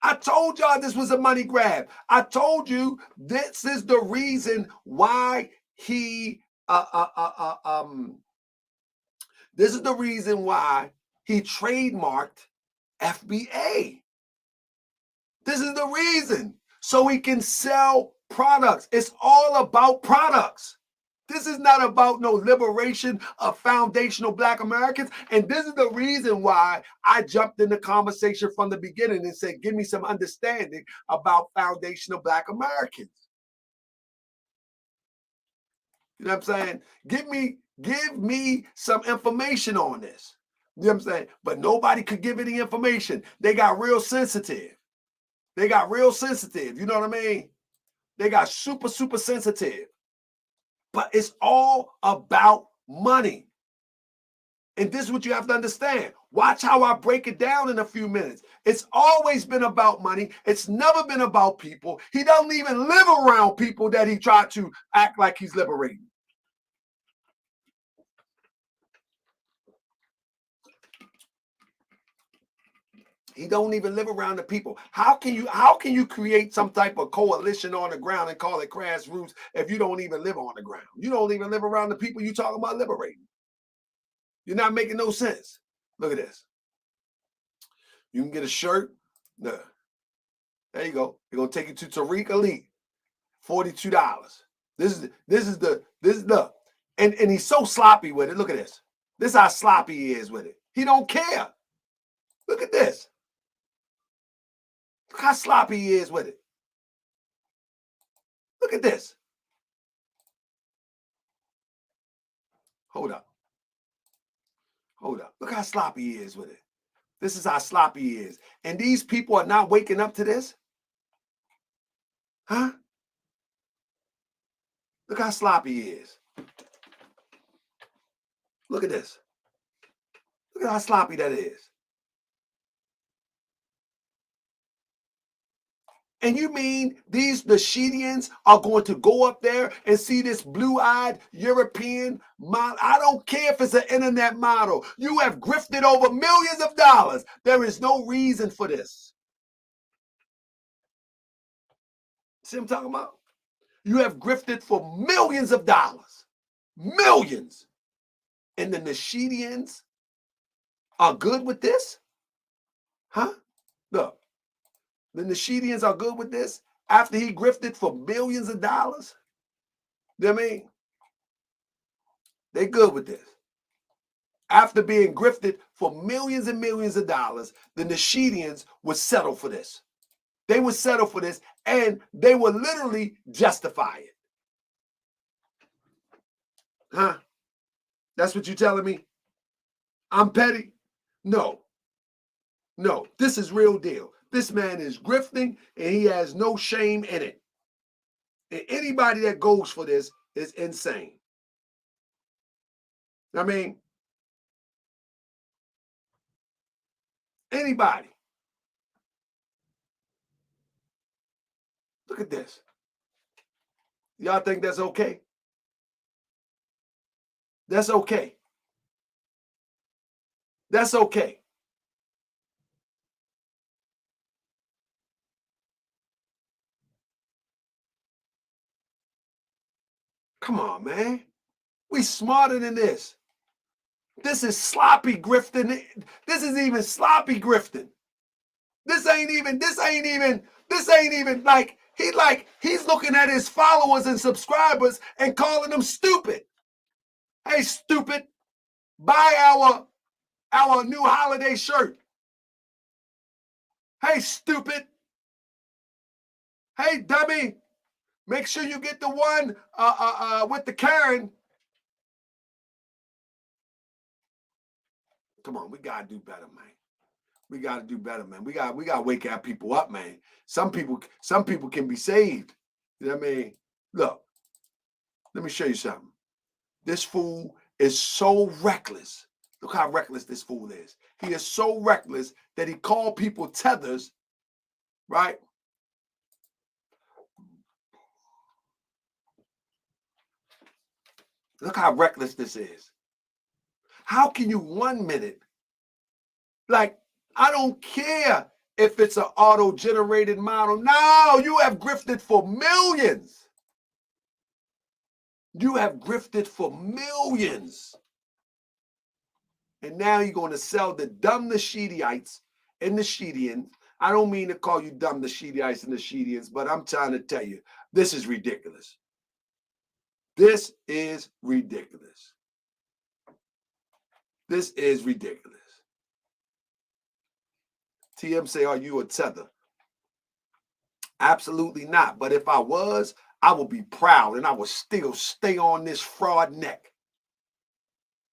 I told y'all this was a money grab. I told you this is the reason why he this is the reason why he trademarked FBA. This is the reason. So he can sell products. It's all about products. This is not about no liberation of foundational Black Americans. And this is the reason why I jumped in the conversation from the beginning and said, give me some understanding about foundational Black Americans. You know what I'm saying? Give me some information on this. You know what I'm saying? But nobody could give any information. They got real sensitive. They got real sensitive. You know what I mean? They got super, super sensitive. But it's all about money. And this is what you have to understand. Watch how I break it down in a few minutes. It's always been about money. It's never been about people. He doesn't even live around people that he tried to act like he's liberating. He don't even live around the people. How can you create some type of coalition on the ground and call it grassroots if you don't even live on the ground? You don't even live around the people you talking about liberating. You're not making no sense. Look at this. You can get a shirt. There you go. They're gonna take you to Tariq Elite. $42. This is the and he's so sloppy with it. Look at this. This is how sloppy he is with it. He don't care. Look at this. Look how sloppy he is with it. Look at this. Hold up. Hold up. Look how sloppy he is with it. This is how sloppy he is. And these people are not waking up to this? Huh? Look how sloppy he is. Look at this. Look at how sloppy that is. And you mean these Nasheedians are going to go up there and see this blue-eyed European model? I don't care if it's an internet model. You have grifted over millions of dollars. There is no reason for this. See what I'm talking about? You have grifted for millions of dollars. Millions. And the Nasheedians are good with this? Huh? Look. The Nasheedians are good with this after he grifted for millions of dollars. You know what I mean? They good with this. After being grifted for millions and millions of dollars, the Nasheedians would settle for this. They would settle for this and they would literally justify it. Huh? That's what you're telling me? I'm petty? No. No, this is real deal. This man is grifting and he has no shame in it. And anybody that goes for this is insane. I mean, anybody. Look at this. Y'all think that's okay? That's okay. That's okay. Come on, man. We smarter than this. This is sloppy grifting. This is even sloppy grifting. This ain't even like he's looking at his followers and subscribers and calling them stupid. Hey, stupid, buy our new holiday shirt. Hey, stupid. Hey, dummy. Make sure you get the one with the Karen. Come on, we gotta do better, man. We gotta do better, man. We gotta wake our people up, man. Some people can be saved. You know what I mean? Look, let me show you something. This fool is so reckless. Look how reckless this fool is. He is so reckless that he called people tethers, right? Look how reckless this is. How can you 1 minute, like, I don't care if it's an auto-generated model. No, you have grifted for millions. You have grifted for millions. And now you're going to sell the dumb Nasheedites and Nasheedians. I don't mean to call you dumb Nasheedites and Nasheedians, but I'm trying to tell you, this is ridiculous. This is ridiculous. This is ridiculous. TM say, are you a tether? Absolutely not. But if I was, I would be proud and I would still stay on this fraud neck.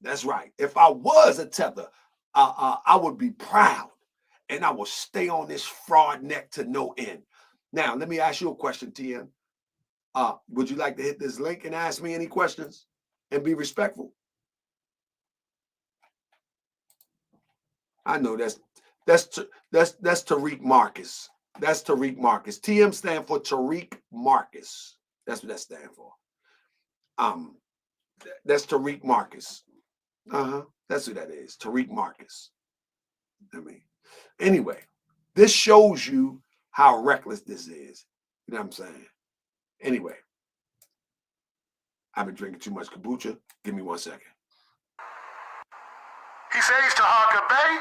That's right. If I was a tether, I would be proud and I will stay on this fraud neck to no end. Now, let me ask you a question, TM. Would you like to hit this link and ask me any questions and be respectful? I know that's Tariq Marcus. That's Tariq Marcus. TM stand for Tariq Marcus. That's what that stand for. That's Tariq Marcus. That's who that is. Tariq Marcus. I mean, anyway, this shows you how reckless this is. You know what I'm saying? Anyway, I've been drinking too much kombucha. Give me 1 second. He says to Harker Bay,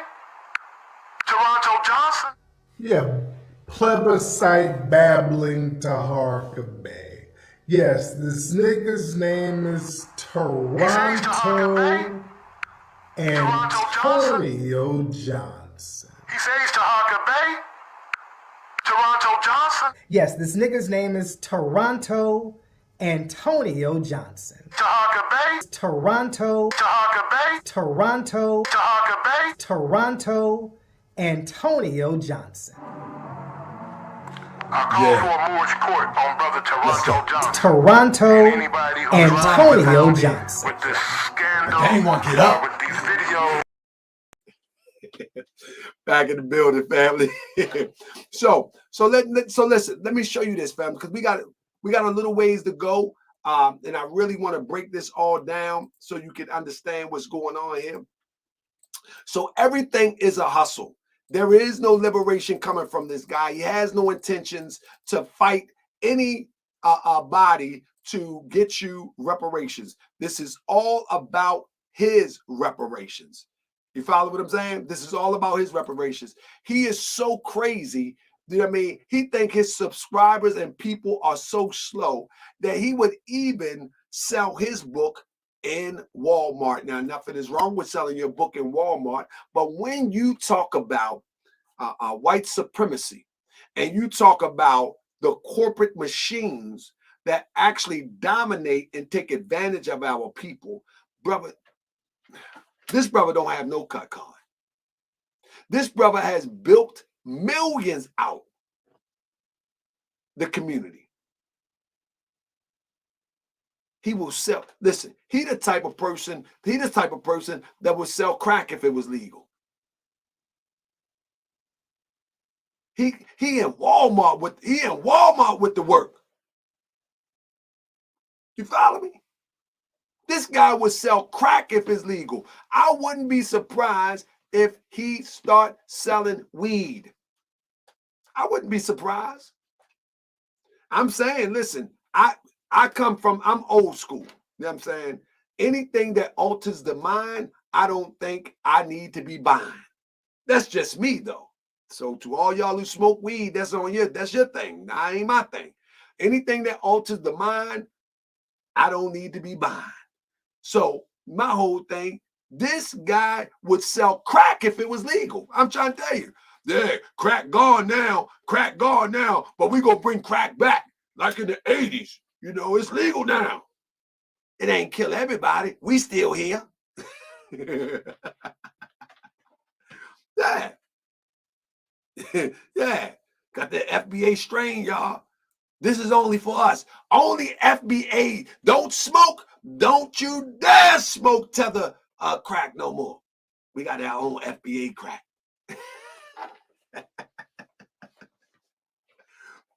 Toronto Johnson. Yeah, plebiscite babbling to Harker Bay. Yes, this nigga's name is Toronto Antonio Johnson. He says to Harker Bay, Toronto Johnson. Yes, this nigga's name is Toronto Antonio Johnson. To Harker Bay. Toronto. To Harker Bay. Toronto. To Harker Bay. Toronto Antonio Johnson. I call for a mortgage court on brother Toronto Johnson. Toronto Anybody who's Antonio lying Johnson. with this scandal, They ain't want to get up. with these videos. Back in the building, family. so listen. Let me show you this, family, because we got a little ways to go, and I really want to break this all down so you can understand what's going on here. So everything is a hustle. There is no liberation coming from this guy. He has no intentions to fight any body to get you reparations. This is all about his reparations. You follow what I'm saying? This is all about his reparations. He is so crazy. You know what I mean? He think his subscribers and people are so slow that he would even sell his book in Walmart. Now, nothing is wrong with selling your book in Walmart, but when you talk about white supremacy and you talk about the corporate machines that actually dominate and take advantage of our people, brother, this brother don't have no cut card. This brother has built millions out the community. He will sell. Listen, he the type of person that would sell crack if it was legal. He in Walmart with the work. You follow me? This guy would sell crack if it's legal. I wouldn't be surprised if he start selling weed. I wouldn't be surprised. I'm saying, listen, I'm old school. You know what I'm saying? Anything that alters the mind, I don't think I need to be buying. That's just me, though. So to all y'all who smoke weed, that's your thing. That ain't my thing. Anything that alters the mind, I don't need to be buying. So my whole thing, this guy would sell crack if it was legal. I'm trying to tell you. Yeah, crack gone now, but we gonna bring crack back like in the 80s. You know, it's legal now. It ain't kill everybody. We still here. Yeah. Yeah. Got the FBA strain, y'all. This is only for us. Only FBA. Don't smoke. Don't you dare smoke tether crack no more. We got our own FBA crack.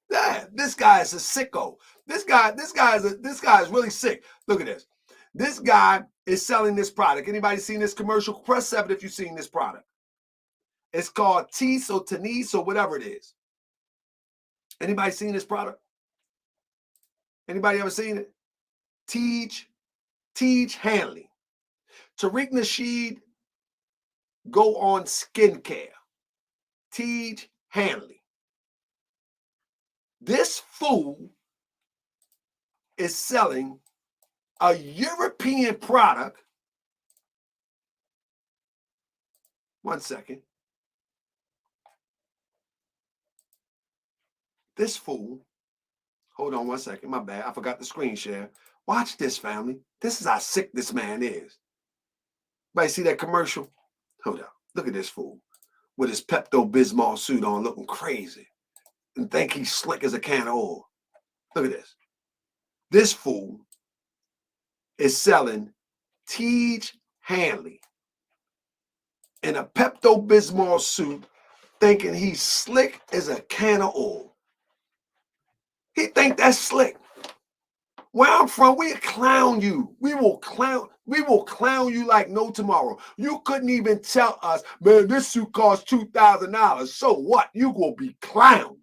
Yeah, this guy is a sicko. This guy is really sick. Look at this. This guy is selling this product. Anybody seen this commercial? Press 7 if you've seen this product. It's called Tease or Tenise or whatever it is. Anybody seen this product? Anybody ever seen it? Teej Hanley. Tariq Nasheed go on skincare. Teej Hanley. This fool is selling a European product. One second. This fool, hold on one second, my bad. I forgot the screen share. Watch this, family. This is how sick this man is. Everybody see that commercial? Hold up. Look at this fool with his Pepto-Bismol suit on looking crazy and think he's slick as a can of oil. Look at this. This fool is selling Tej Hanley in a Pepto-Bismol suit thinking he's slick as a can of oil. He think that's slick. Where I'm from, we clown you. We will clown you like no tomorrow. You couldn't even tell us, man, this suit costs $2,000. So what? You gonna be clowned.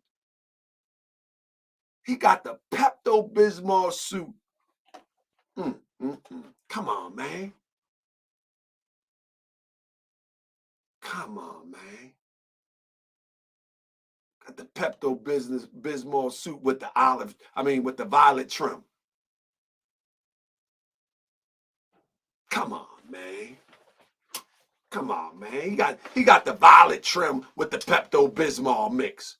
He got the Pepto-Bismol suit. Come on, man. Come on, man. Got the Pepto-Bismol suit with the violet trim. Come on, man. Come on, man. He got the violet trim with the Pepto-Bismol mix.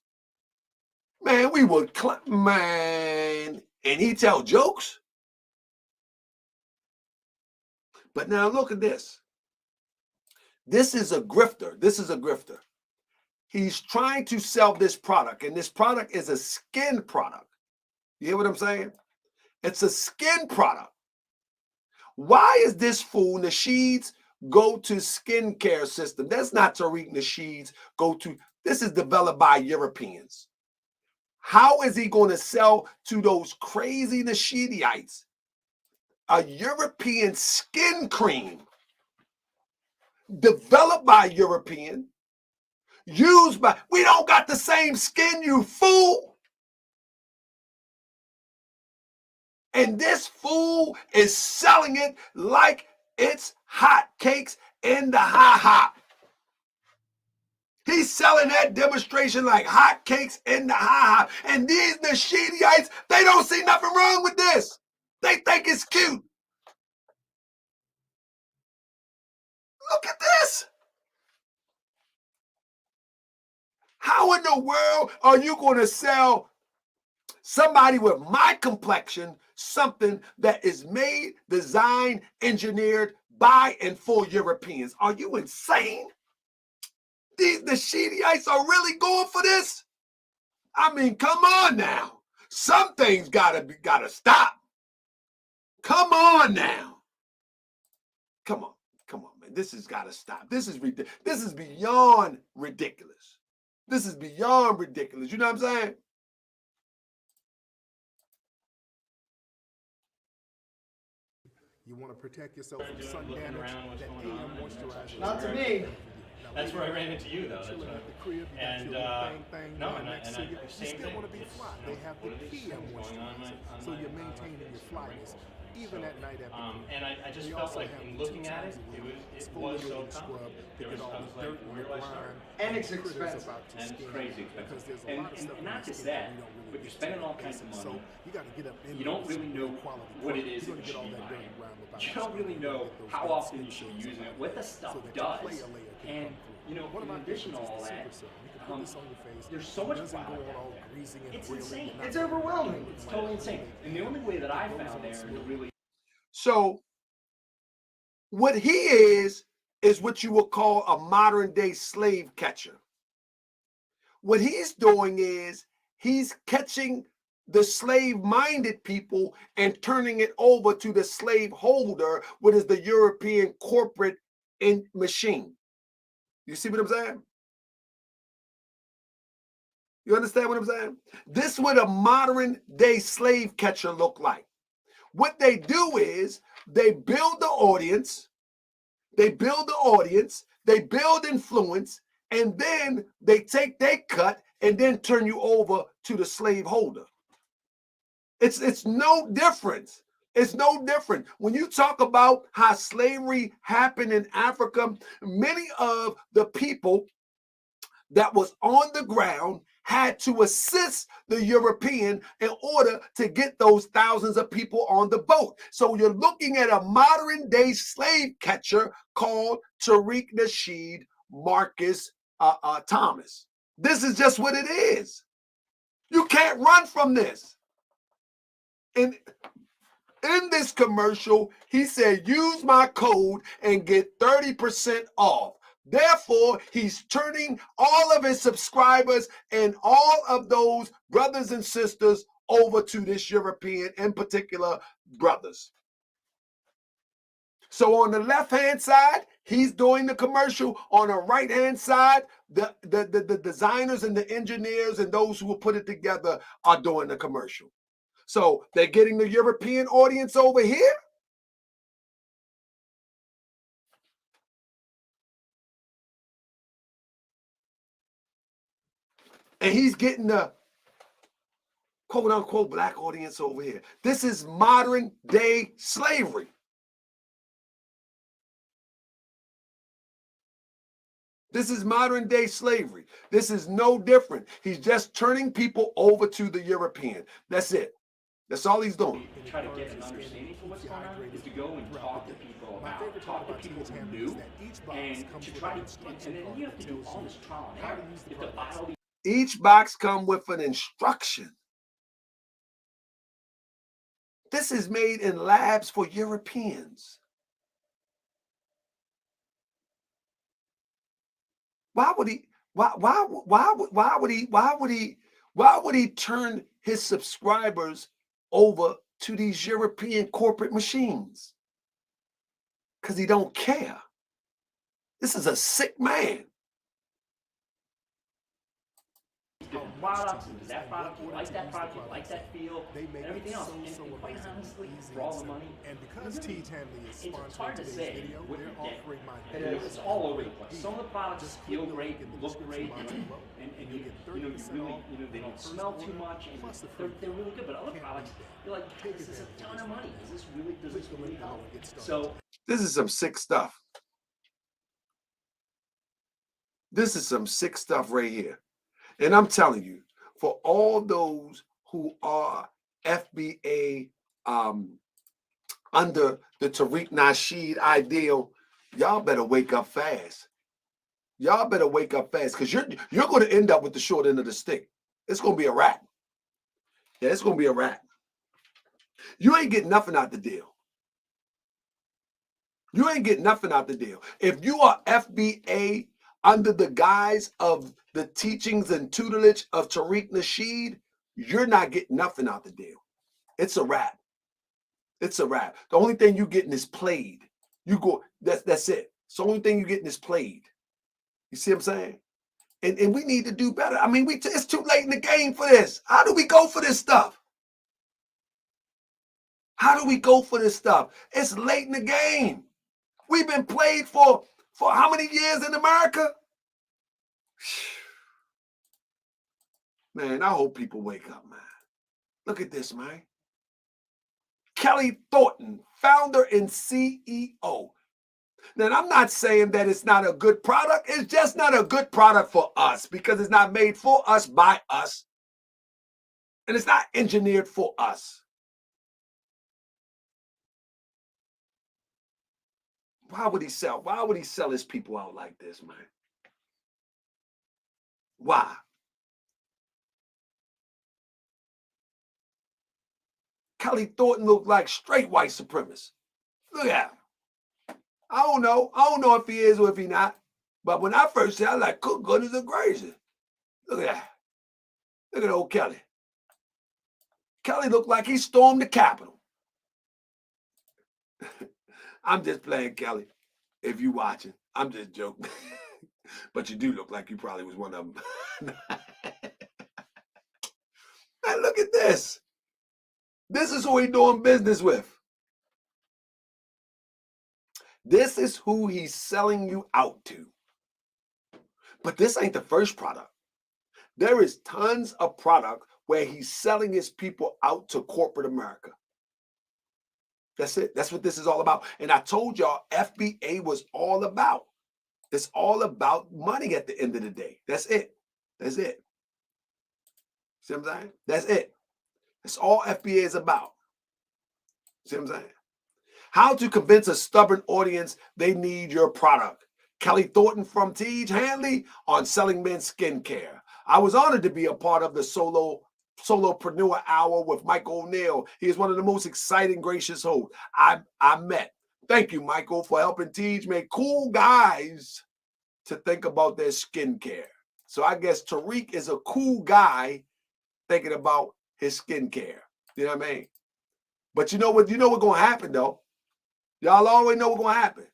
Man, we would man. And he tell jokes. But now look at this. This is a grifter. This is a grifter. He's trying to sell this product, and this product is a skin product. You hear what I'm saying? It's a skin product. Why is this fool Nasheed's go-to skincare system? That's not Tariq Nasheed's go-to. This is developed by Europeans. How is he going to sell to those crazy Nasheedites a European skin cream developed by European, used by, we don't got the same skin, you fool. And this fool is selling it like it's hot cakes in the hop. He's selling that demonstration like hot cakes in the hop. And these Nasheedites, they don't see nothing wrong with this. They think it's cute. Look at this. How in the world are you going to sell somebody with my complexion something that is made, designed, engineered by and for Europeans? Are you insane? These Nasheedites are really going for this? I mean, come on now. Some things gotta stop. Come on now. Come on, man. This has got to stop. This is beyond ridiculous. This is beyond ridiculous. You know what I'm saying? You want to protect yourself from sun damage. That AM moisturizer. Not to me. That's where I ran into you, though. That's what, and no, and I you same still thing. want to be fly. They have the PM moisturizer, so you're maintaining your flyness even at night after. And I just felt like in looking at it, it was so complicated. There was, I was like, where do I start? And it's expensive. And it's crazy expensive. And not just that, but you're spending all kinds of money. You don't really know what it is that you should be buying. You don't really know how often you should be using it, what the stuff does. And, you know, in addition to all that, there's so much product out there. It's insane. It's overwhelming. It's totally insane. And the only way that I found there to really... So what he is what you would call a modern day slave catcher. What he's doing is he's catching the slave-minded people and turning it over to the slave holder, what is the European corporate machine. You see what I'm saying? You understand what I'm saying? This is what a modern day slave catcher look like. What they do is they build the audience, they build influence, and then they take their cut and then turn you over to the slave holder. It's no difference. It's no different. When you talk about how slavery happened in Africa, many of the people that was on the ground had to assist the European in order to get those thousands of people on the boat. So you're looking at a modern day slave catcher called Tariq Nasheed Marcus Thomas. This is just what it is. You can't run from this. And in this commercial, he said, use my code and get 30% off. Therefore, he's turning all of his subscribers and all of those brothers and sisters over to this European, in particular, brothers. So on the left-hand side, he's doing the commercial. On the right-hand side, the designers and the engineers and those who will put it together are doing the commercial. So they're getting the European audience over here. And he's getting the quote-unquote black audience over here. This is modern-day slavery. This is modern-day slavery. This is no different. He's just turning people over to the European. That's it. That's all he's doing. To try to get an understanding for what's going on is to go and talk to people about, talk to people who knew, and to try to, and then you have to do all this trial and error. You have to buy all these. Each box comes with an instruction. This is made in labs for Europeans. Why would he turn his subscribers over to these European corporate machines? Because he don't care. This is a sick man. Different products, and that product, you like that product, you like that feel, and everything else. And quite honestly, for all the money, and because T. Tanley is it's hard to sponsoring say today's video, what they're you get. offering my It's all over the place. Some of the products feel great, look great, and they don't smell too much, and they're really good. But other products, you're like, this is a ton of money. Does this really help? So this is some sick stuff. This is some sick stuff right here. And I'm telling you, for all those who are FBA under the Tariq Nasheed ideal, y'all better wake up fast. Y'all better wake up fast, because you're going to end up with the short end of the stick. It's going to be a wrap. Yeah, it's going to be a wrap. You ain't getting nothing out the deal. You ain't getting nothing out the deal. If you are FBA under the guise of the teachings and tutelage of Tariq Nasheed, you're not getting nothing out the deal. It's a wrap. It's a wrap. The only thing you're getting is played. That's it. It's the only thing you're getting is played. You see what I'm saying? And we need to do better. I mean, it's too late in the game for this. How do we go for this stuff? How do we go for this stuff? It's late in the game. We've been played for how many years in America? Man, I hope people wake up, man. Look at this, man. Kelly Thornton, founder and CEO. Now, I'm not saying that it's not a good product. It's just not a good product for us because it's not made for us, by us. And it's not engineered for us. Why would he sell his people out like this, man? Why? Kelly Thornton looked like straight white supremacist. Look at him. I don't know if he is or if he not. But when I first said, I was like, good goodness of gracious. Look at that. Look at old Kelly. Kelly looked like he stormed the Capitol. I'm just playing, Kelly. If you watching, I'm just joking. But you do look like you probably was one of them. Man, look at this. This is who he's doing business with. This is who he's selling you out to. But this ain't the first product. There is tons of product where he's selling his people out to corporate America. That's it. That's what this is all about. And I told y'all FBA was all about. It's all about money at the end of the day. That's it. That's it. See what I'm saying? That's it. That's all FBA is about. See what I'm saying? How to convince a stubborn audience they need your product. Kelly Thornton from Teej Hanley on Selling Men Skincare. I was honored to be a part of the Solopreneur Hour with Michael O'Neill. He is one of the most exciting, gracious hosts I met. Thank you, Michael, for helping Teej make cool guys to think about their skincare. So I guess Tariq is a cool guy thinking about his skincare. You know what I mean? But you know what's going to happen, though? Y'all already know what's going to happen.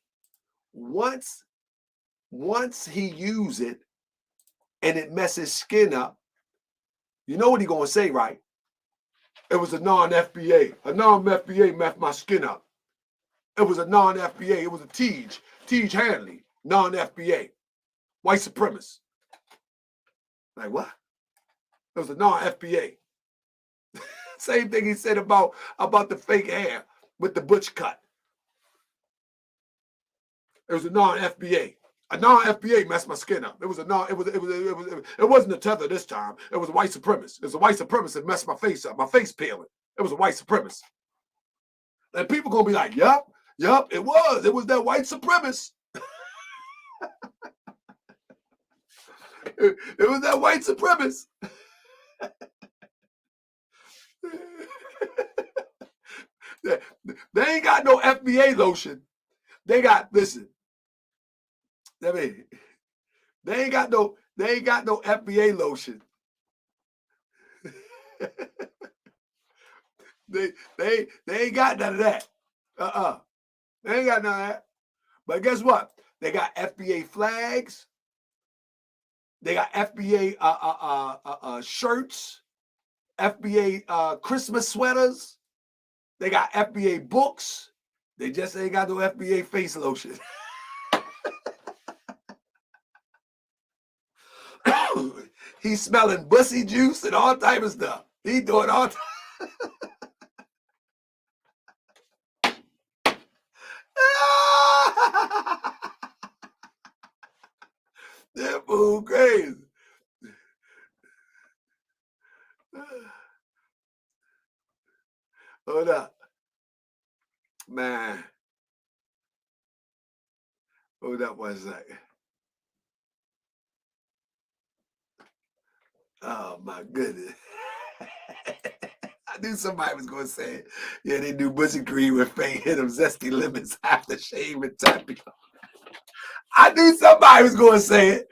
Once he use it and it messes skin up, you know what he's going to say, right? It was a non-FBA. A non-FBA messed my skin up. It was a non-FBA. It was a Teej Hanley, non-FBA. White supremacist. Like what? It was a non-FBA. Same thing he said about the fake hair with the butch cut. It was a non-FBA. A non-FBA messed my skin up. It wasn't a tether this time. It was a white supremacist. It was a white supremacist that messed my face up. My face peeling. It was a white supremacist. And people gonna be like, yup, it was. It was that white supremacist. It was that white supremacist. They ain't got no FBA lotion. They got, listen. I mean, they ain't got no FBA lotion. they ain't got none of that. They ain't got none of that. But guess what? They got FBA flags. They got FBA shirts, FBA Christmas sweaters. They got FBA books. They just ain't got no FBA face lotion. He's smelling bussy juice and all type of stuff. He doing all type. That fool crazy. Hold up. Man. Hold up 1 second. Oh my goodness. I knew somebody was going to say it. Yeah, they do butcher cream with fake hit of zesty lemons after shave and tapioca. I knew somebody was going to say it.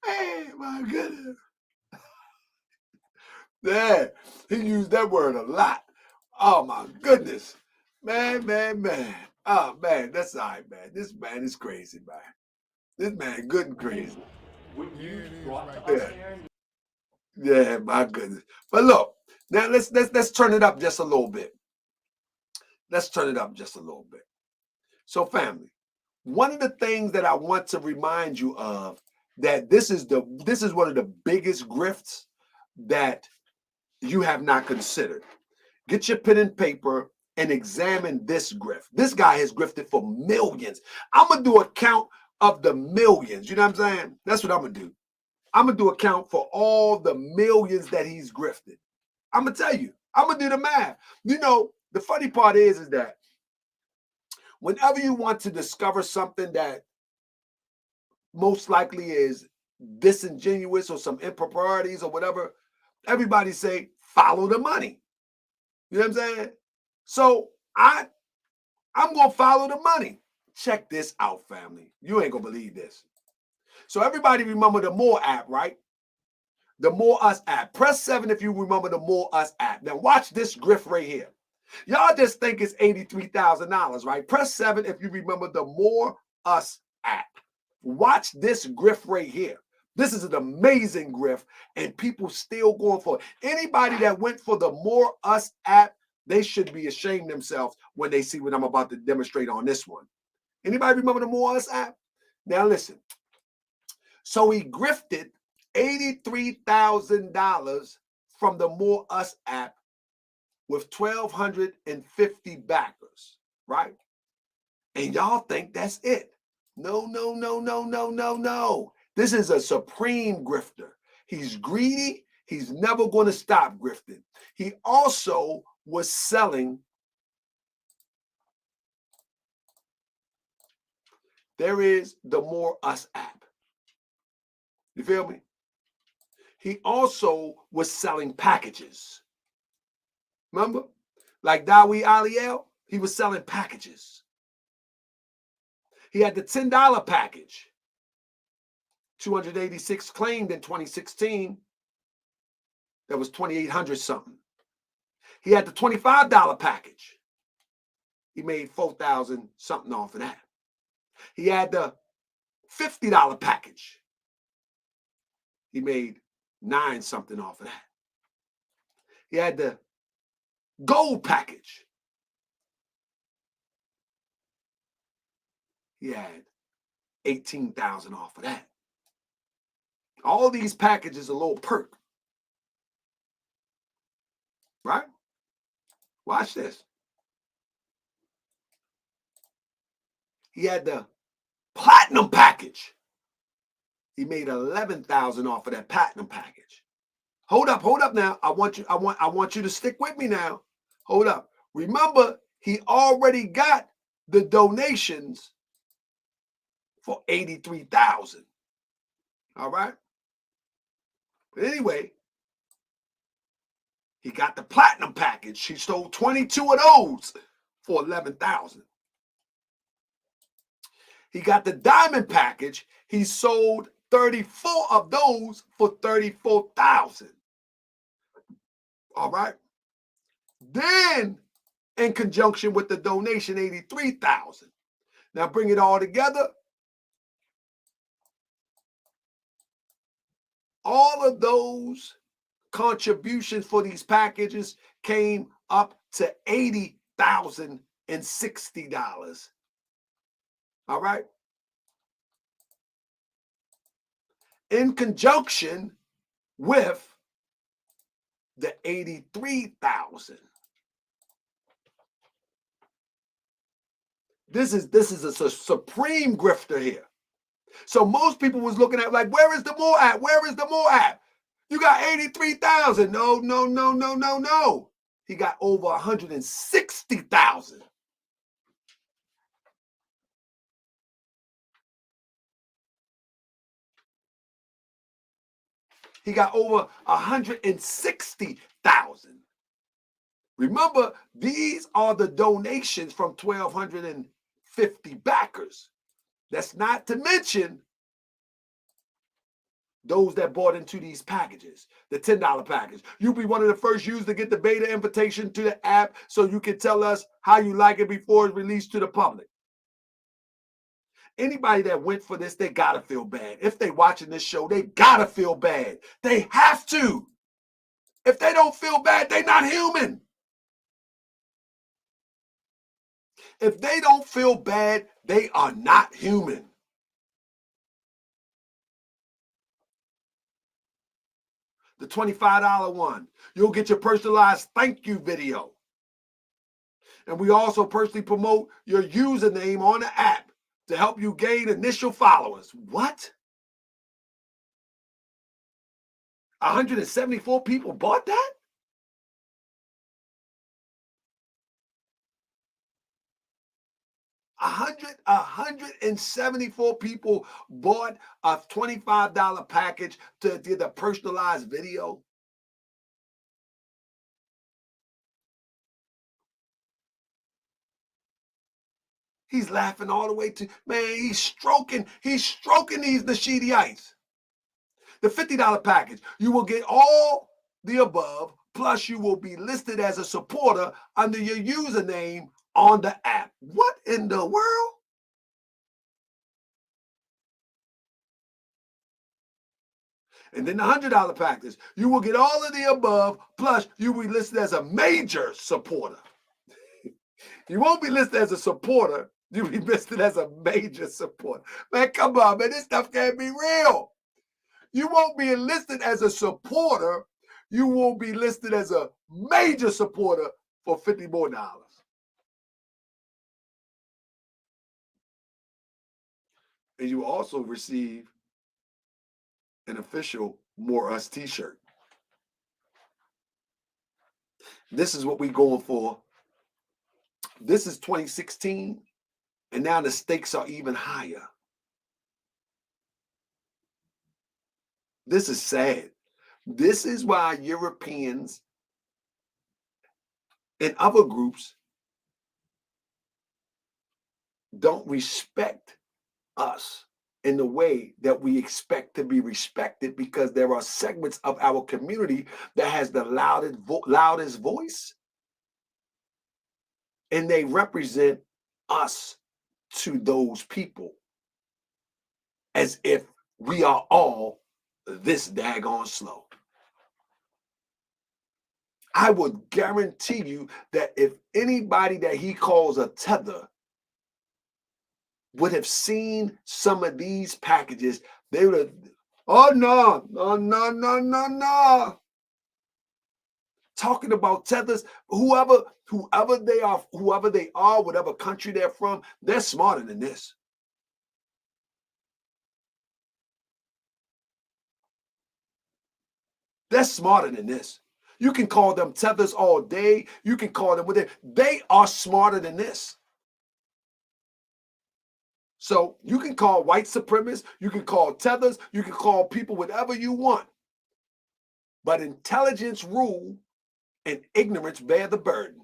Hey, my goodness. Yeah, he used that word a lot. Oh my goodness. Man. Oh man, that's all right, man. This man is crazy, man. This man good and crazy. What you brought to us, Aaron? Yeah, my goodness. But look, now let's turn it up just a little bit. So, family, one of the things that I want to remind you of, that this is one of the biggest grifts that you have not considered. Get your pen and paper and examine this grift. This guy has grifted for millions. I'm going to do a count of the millions. You know what I'm saying? That's what I'm going to do. I'm going to do a count for all the millions that he's grifted. I'm going to tell you. I'm going to do the math. You know, the funny part is that whenever you want to discover something that most likely is disingenuous or some improprieties or whatever, everybody say, follow the money. You know what I'm saying? So I'm going to follow the money. Check this out, family. You ain't going to believe this. So everybody remember the More app, right? The More Us app. Press 7 if you remember the More Us app. Now watch this grift right here. Y'all just think it's $83,000, right? Press 7 if you remember the More Us app. Watch this grift right here. This is an amazing grift, and people still going for it. Anybody that went for the More Us app, they should be ashamed themselves when they see what I'm about to demonstrate on this one. Anybody remember the More Us app? Now listen. So he grifted $83,000 from the More Us app with 1,250 backers, right? And y'all think that's it. No, no, no, no, no, no, no. This is a supreme grifter. He's greedy. He's never going to stop grifting. He also was selling. There is the More Us app. You feel me? He also was selling packages. Remember? Like Dawi Aliel, he was selling packages. He had the $10 package. 286 claimed in 2016. That was 2,800 something. He had the $25 package. He made 4,000 something off of that. He had the $50 package. He made 9 something off of that. He had the gold package. He had 18,000 off of that. All these packages are a little perk. Right? Watch this. He had the platinum package. He made 11,000 off of that platinum package. Hold up now. I want you to stick with me now. Hold up. Remember, he already got the donations for 83,000. All right? But anyway, he got the platinum package. He sold 22 of those for 11,000. He got the diamond package. He sold 34 of those for 34,000. All right. Then, in conjunction with the donation, 83,000. Now bring it all together. All of those contributions for these packages came up to $80,060. All right. In conjunction with the 83,000. This is a supreme grifter here. So most people was looking at like, where is the more app? Where is the more app? You got 83,000. No. He got over 160,000. He got over 160,000. Remember, these are the donations from 1,250 backers. That's not to mention those that bought into these packages, the $10 package. You'll be one of the first users to get the beta invitation to the app so you can tell us how you like it before it's released to the public. Anybody that went for this, they gotta feel bad. If they watching this show, they gotta feel bad. They have to. If they don't feel bad, they're not human. If they don't feel bad, they are not human. The $25 one, you'll get your personalized thank you video. And we also personally promote your username on the app to help you gain initial followers. What? 174 people bought that? A 174 people bought a $25 package to get a personalized video. He's laughing all the way to, man, he's stroking these Nasheedites. The $50 package, you will get all the above, plus you will be listed as a supporter under your username on the app. What in the world? And then the $100 package, you will get all of the above, plus you will be listed as a major supporter. You won't be listed as a supporter. You'll be listed as a major supporter. Man, come on, man. This stuff can't be real. You won't be listed as a supporter. You will be listed as a major supporter for $50 more. And you also receive an official More Us t-shirt. This is what we're going for. This is 2016, and now the stakes are even higher. This is sad. This is why Europeans and other groups don't respect us in the way that we expect to be respected, because there are segments of our community that has the loudest voice, and they represent us to those people as if we are all this daggone slow. I would guarantee you that if anybody that he calls a tether would have seen some of these packages, they would have, oh no. Talking about tethers, whoever they are, whatever country they're from, they're smarter than this. They're smarter than this. You can call them tethers all day. You can call them whatever. They are smarter than this. So you can call white supremacists, you can call tethers, you can call people whatever you want. But intelligence rule and ignorance bear the burden.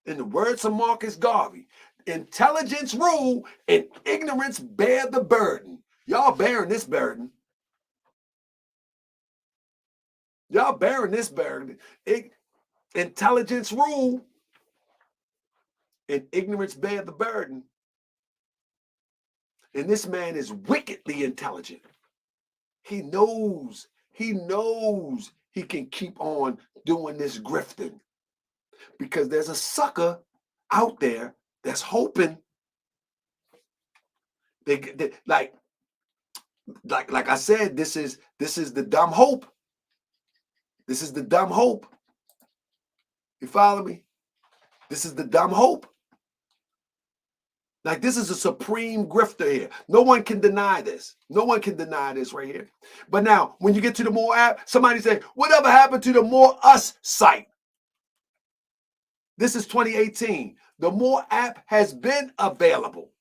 In the words of Marcus Garvey, intelligence rule and ignorance bear the burden. Y'all bearing this burden. Y'all bearing this burden. Intelligence rule and ignorance bear the burden. And this man is wickedly intelligent. He knows he can keep on doing this grifting, because there's a sucker out there that's hoping they like I said, this is the dumb hope. This is the dumb hope. You follow me? This is the dumb hope. Like, this is a supreme grifter here. No one can deny this. No one can deny this right here. But now, when you get to the More app, somebody say, whatever happened to the More Us site? This is 2018. The More app has been available.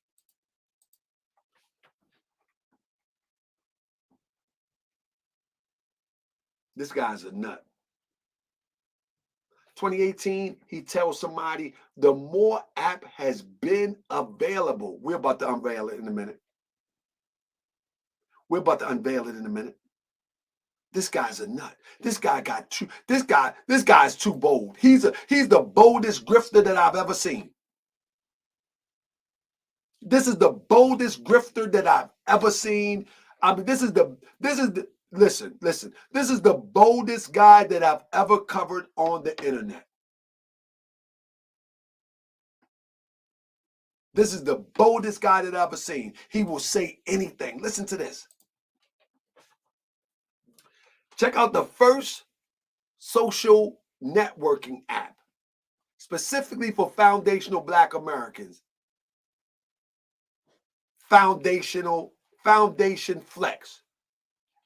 This guy's a nut. 2018, he tells somebody the More app has been available. We're about to unveil it in a minute. This guy's a nut. This guy's too bold. He's the boldest grifter that I've ever seen. This is the boldest grifter that I've ever seen. I mean, listen. This is the boldest guy that I've ever covered on the internet. This is the boldest guy that I've ever seen. He will say anything. Listen to this. Check out the first social networking app, specifically for foundational Black Americans. Foundation Flex.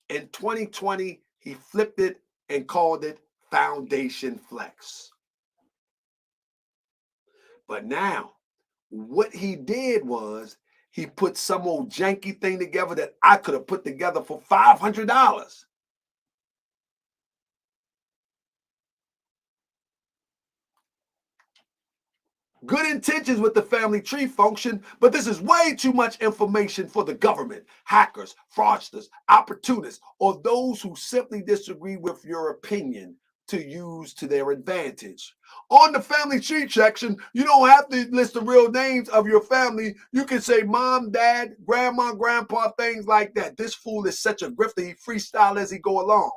In 2020, he flipped it and called it Foundation Flex. But now, what he did was he put some old janky thing together that I could have put together for $500. Good intentions with the family tree function, but this is way too much information for the government, hackers, fraudsters, opportunists, or those who simply disagree with your opinion to use to their advantage. On the family tree section, you don't have to list the real names of your family. You can say mom, dad, grandma, grandpa, things like that. This fool is such a grifter. He freestyle as he go along.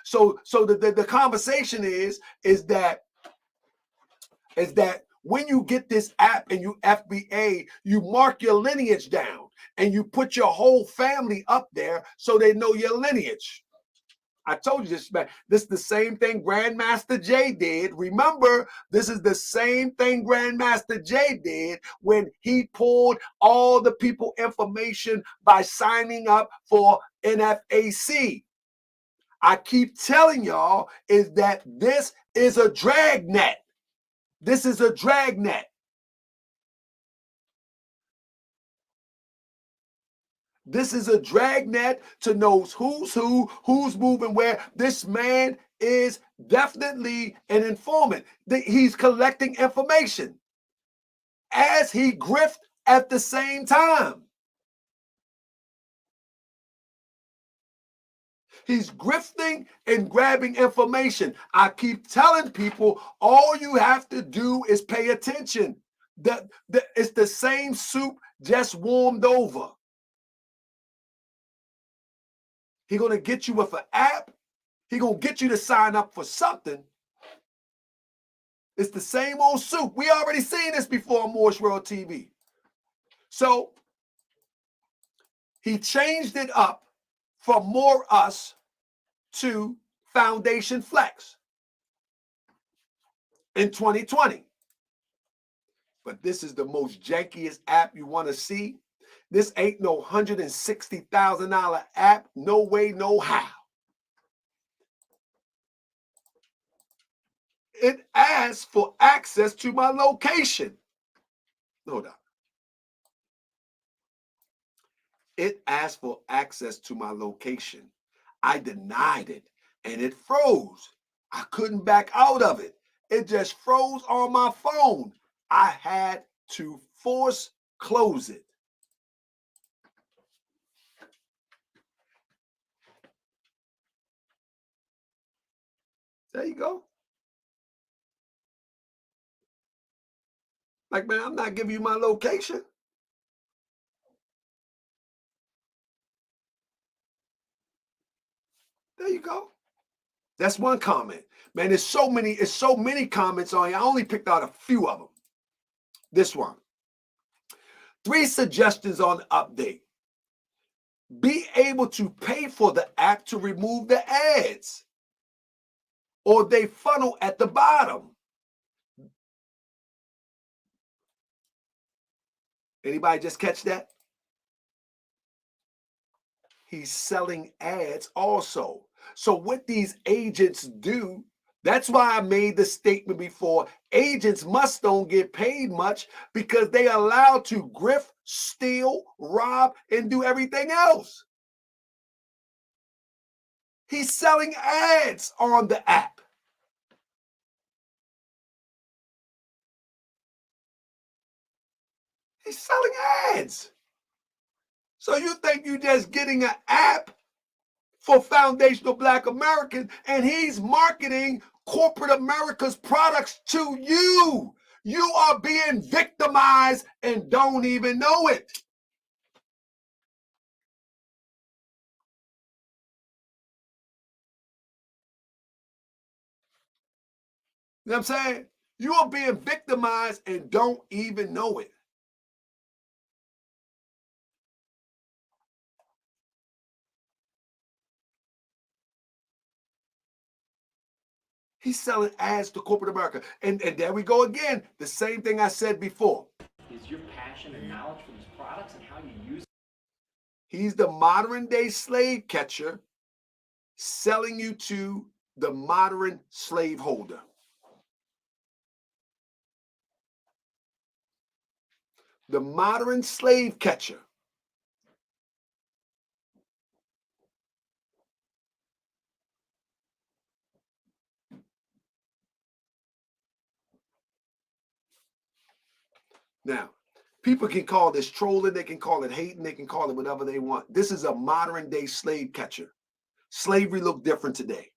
So the conversation is that when you get this app and you FBA, you mark your lineage down and you put your whole family up there so they know your lineage. I told you this, man. This is the same thing Grandmaster Jay did. Remember, this is the same thing Grandmaster Jay did when he pulled all the people information by signing up for NFAC. I keep telling y'all is that this is a dragnet. This is a dragnet. This is a dragnet to know who's who, who's moving where. This man is definitely an informant. He's collecting information as he grift at the same time. He's grifting and grabbing information. I keep telling people, all you have to do is pay attention. It's the same soup, just warmed over. He's going to get you with an app. He's going to get you to sign up for something. It's the same old soup. We already seen this before on Moorish World TV. So he changed it up from More Us to Foundation Flex in 2020. But this is the most jankiest app you want to see. This ain't no $160,000 app. No way, no how. It asks for access to my location. Hold on. It asked for access to my location. I denied it and it froze. I couldn't back out of it. It just froze on my phone. I had to force close it. There you go. Like, man, I'm not giving you my location. There you go. That's one comment. Man, there's so many comments on here. I only picked out a few of them. This one. 3 suggestions on the update. Be able to pay for the app to remove the ads, or they funnel at the bottom. Anybody just catch that? He's selling ads also. So what these agents do, that's why I made the statement before, agents don't get paid much because they are allowed to grift, steal, rob, and do everything else. He's selling ads on the app. He's selling ads. So you think you're just getting an app for foundational Black Americans, and he's marketing corporate America's products to you. You are being victimized and don't even know it. You know what I'm saying? You are being victimized and don't even know it. He's selling ads to corporate America. And there we go again. The same thing I said before. Is your passion and knowledge for these products and how you use it. He's the modern day slave catcher selling you to the modern slaveholder. The modern slave catcher. Now, people can call this trolling, they can call it hating, they can call it whatever they want. This is a modern day slave catcher. Slavery looked different today.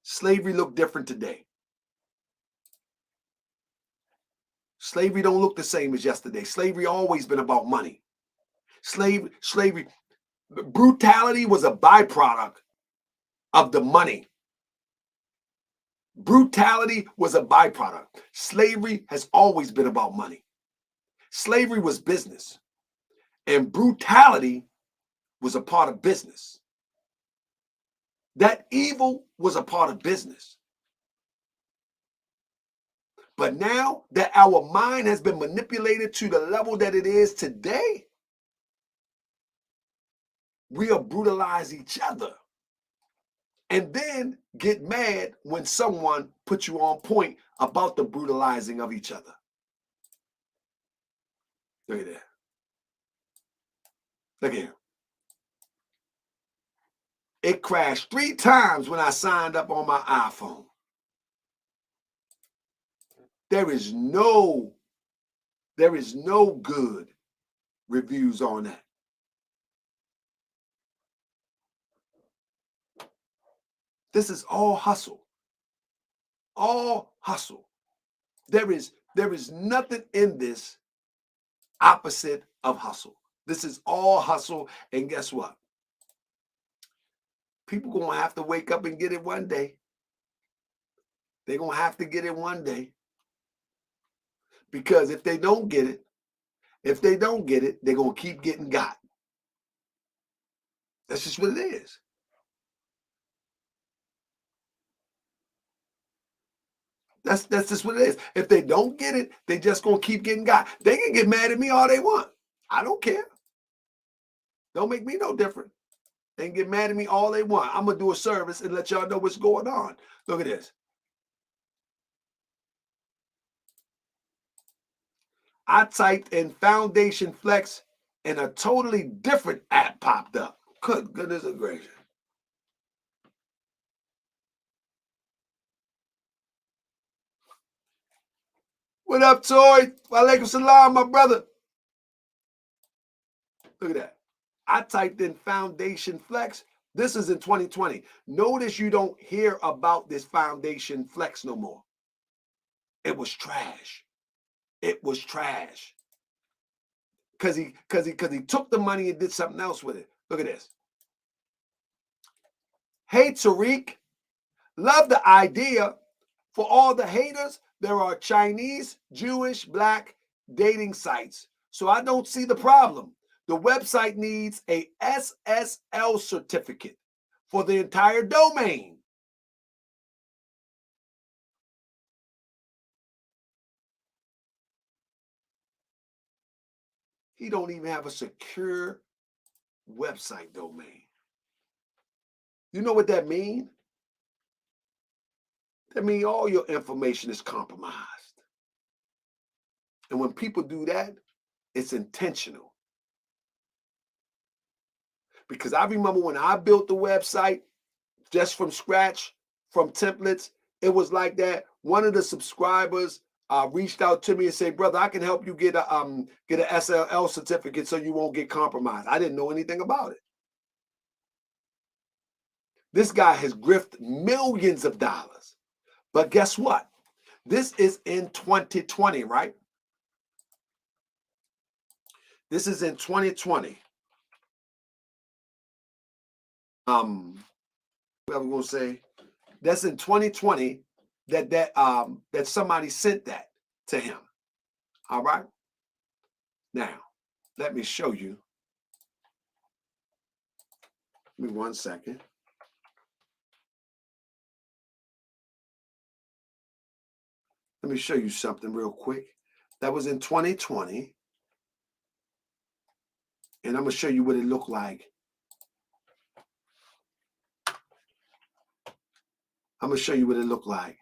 Slavery looked different today. Slavery don't look the same as yesterday. Slavery always been about money. Slavery, brutality was a byproduct of the money. Brutality was a byproduct. Slavery has always been about money. Slavery was business, and brutality was a part of business. That evil was a part of business. But now that our mind has been manipulated to the level that it is today, we'll brutalize each other and then get mad when someone puts you on point about the brutalizing of each other. Look at that. Look here. It crashed 3 times when I signed up on my iPhone. There is no good reviews on that. This is all hustle. All hustle. There is nothing in this opposite of hustle. This is all hustle. And guess what? People gonna have to wake up and get it one day. They're gonna have to get it one day. Because if they don't get it, they're gonna keep getting got. That's just what it is. That's just what it is. If they don't get it, they just gonna keep getting got. They can get mad at me all they want. I don't care. Don't make me no different. They can get mad at me all they want. I'm gonna do a service and let y'all know what's going on. Look at this. I typed in Foundation Flex and a totally different app popped up. Good goodness gracious. What up, Toy? Walaikum salam, my brother. Look at that. I typed in Foundation Flex. This is in 2020. Notice you don't hear about this Foundation Flex no more. It was trash. It was trash. Because he took the money and did something else with it. Look at this. Hey, Tariq, love the idea. For all the haters, there are Chinese, Jewish, Black dating sites. So I don't see the problem. The website needs a SSL certificate for the entire domain. He don't even have a secure website domain. You know what that means? That means all your information is compromised. And when people do that, it's intentional. Because I remember when I built the website just from scratch, from templates, it was like that. One of the subscribers reached out to me and said, brother, I can help you get an SSL certificate so you won't get compromised. I didn't know anything about it. This guy has grifted millions of dollars. But guess what? This is in 2020, right? This is in 2020. What I'm gonna say, that's in 2020 that somebody sent that to him. All right. Now, let me show you. Give me 1 second. Let me show you something real quick. That was in 2020. And I'm going to show you what it looked like. I'm going to show you what it looked like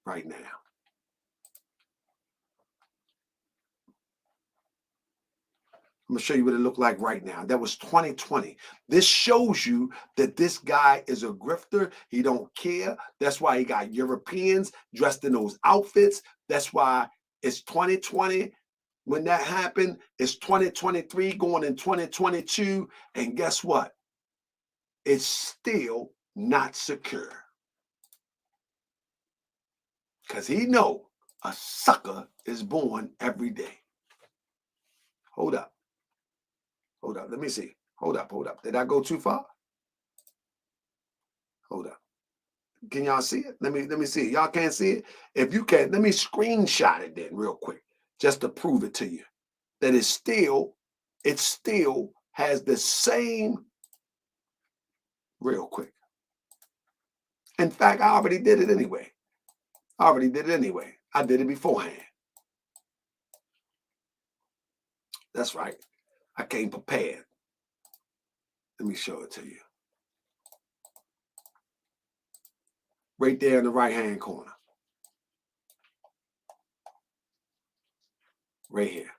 right now. I'm going to show you what it looked like right now. That was 2020. This shows you that this guy is a grifter. He don't care. That's why he got Europeans dressed in those outfits. That's why it's 2020. When that happened, it's 2023 going in 2022. And guess what? It's still not secure. Because he know a sucker is born every day. Hold up. Hold up. Let me see. Hold up. Hold up. Did I go too far? Hold up. Can y'all see it? Let me see it. Y'all can't see it? If you can, let me screenshot it then real quick, just to prove it to you. That it still has the same real quick. In fact, I already did it anyway. I did it beforehand. That's right. I came prepared. Let me show it to you. Right there in the right-hand corner. Right here.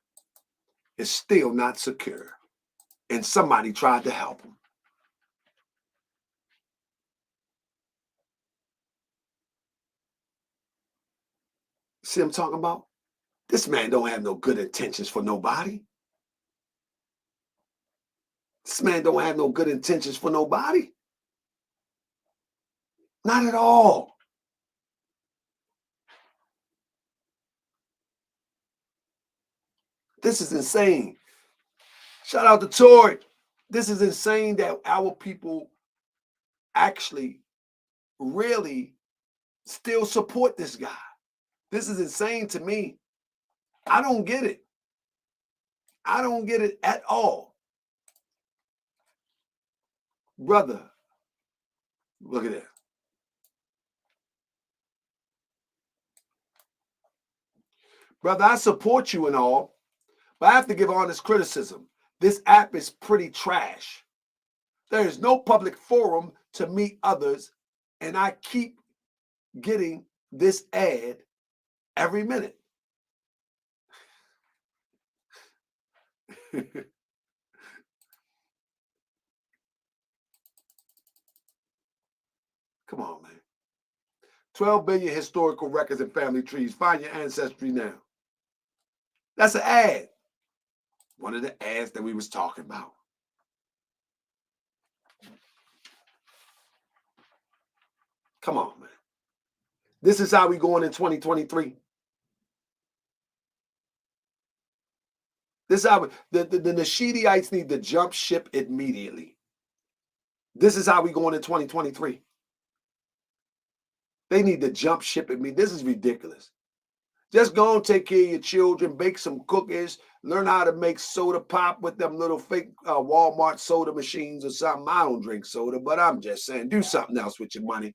It's still not secure. And somebody tried to help him. See what I'm talking about? This man don't have no good intentions for nobody. This man don't have no good intentions for nobody. Not at all. This is insane. Shout out to Tariq. This is insane that our people actually really still support this guy. This is insane to me. I don't get it. I don't get it at all. Brother, look at that. Brother, I support you and all, but I have to give honest criticism. This app is pretty trash. There is no public forum to meet others, and I keep getting this ad every minute. Come on, man. 12 billion historical records and family trees. Find your ancestry now. That's an ad. One of the ads that we was talking about. Come on, man. This is how we going in 2023. This is how the Nasheedites need to jump ship immediately. This is how we going in 2023. They need to jump ship immediately. This is ridiculous. Just go and take care of your children, bake some cookies, learn how to make soda pop with them little fake Walmart soda machines or something. I don't drink soda, but I'm just saying, do something else with your money.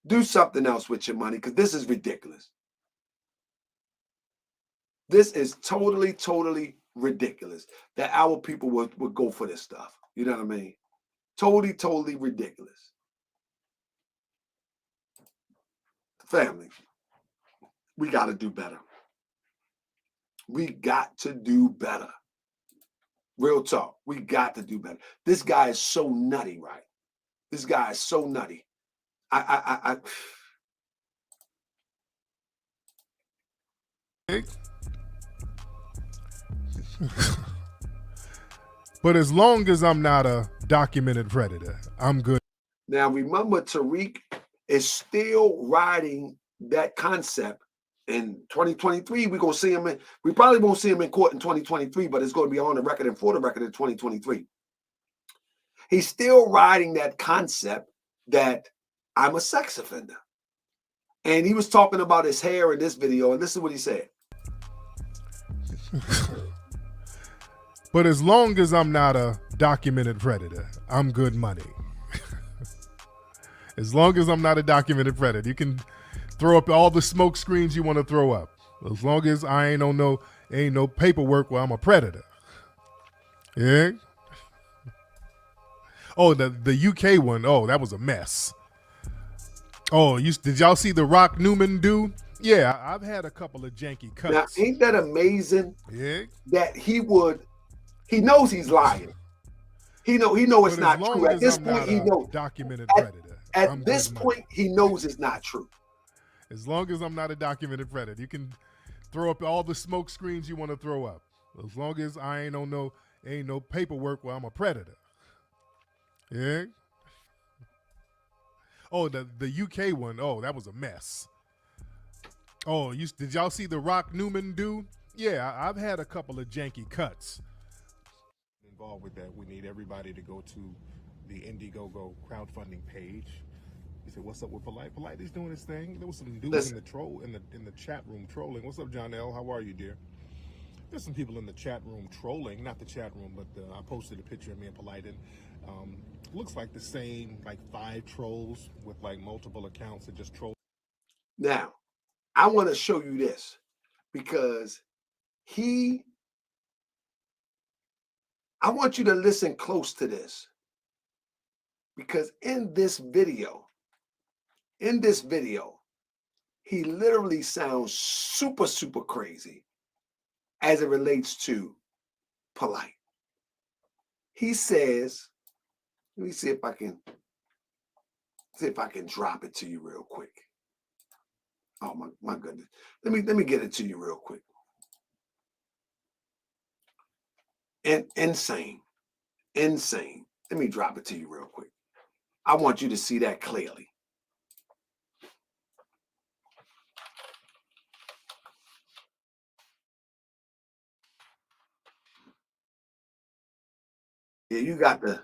Do something else with your money, because this is ridiculous. This is totally, totally ridiculous that our people would go for this stuff. You know what I mean? Totally, totally ridiculous. Family, we got to do better. We got to do better. Real talk. We got to do better. This guy is so nutty, right? This guy is so nutty. But as long as I'm not a documented predator, I'm good. Now, remember, Tariq is still riding that concept in 2023. We're going to see him we probably won't see him in court in 2023, but it's going to be on the record and for the record in 2023. He's still riding that concept that I'm a sex offender. And he was talking about his hair in this video, and this is what he said. But as long as I'm not a documented predator, I'm good money. As long as I'm not a documented predator, you can throw up all the smoke screens you want to throw up. As long as I ain't no paperwork where I'm a predator. Yeah. Oh, the UK one. Oh, that was a mess. Oh, did y'all see the Rock Newman dude? Yeah, I've had a couple of janky cuts. Now, ain't that amazing? Yeah. That he knows he's lying. He know it's not true. At this point, he knows. Documented predator. At this point, he knows it's not true. As long as I'm not a documented predator, you can throw up all the smoke screens you want to throw up. As long as I ain't no paperwork where I'm a predator. Yeah. Oh, the UK one. Oh, that was a mess. Oh, did y'all see the Rock Newman dude? Yeah, I've had a couple of janky cuts. Involved with that, we need everybody to go to the Indiegogo crowdfunding page. He said, "What's up with Polite? Polite is doing his thing." There was some dudes in the chat room trolling. What's up, John L? How are you, dear? There's some people in the chat room trolling, not the chat room, but I posted a picture of me and Polite, and Looks like the same, like 5 trolls with like multiple accounts that just troll. Now, I want to show you this because I want you to listen close to this, because in this video, he literally sounds super, super crazy as it relates to polite. He says, let me see if I can drop it to you real quick. Oh my goodness. Let me get it to you real quick. And insane. Let me drop it to you real quick. I want you to see that clearly. Yeah, you got the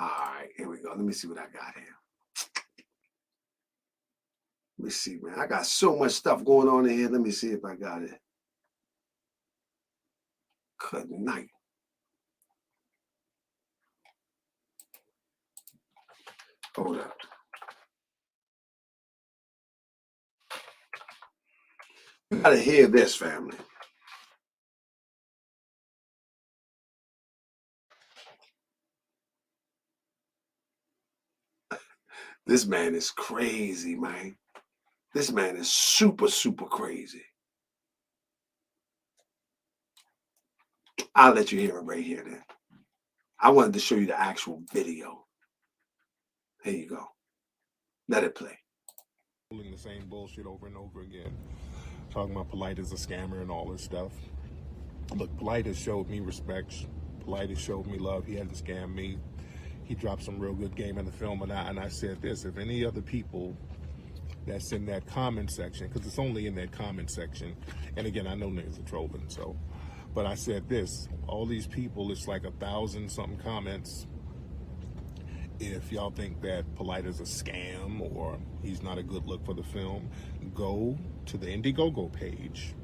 all right, here we go. Let me see what I got here. Let me see, man. I got so much stuff going on in here. Let me see if I got it. Good night. Hold up. You gotta hear this, family. This man is crazy, man. This man is super, super crazy. I'll let you hear it right here then. I wanted to show you the actual video. Here you go. Let it play. The same bullshit over and over again. Talking about Polite is a scammer and all this stuff. Look, Polite has showed me respect. Polite has showed me love. He hasn't scammed me. He dropped some real good game in the film, and I said this: if any other people that's in that comment section, because it's only in that comment section, and again, I know niggas are trolling, so, but I said this: all these people, it's like 1,000-something comments. If y'all think that Polite is a scam or he's not a good look for the film, go to the Indiegogo page.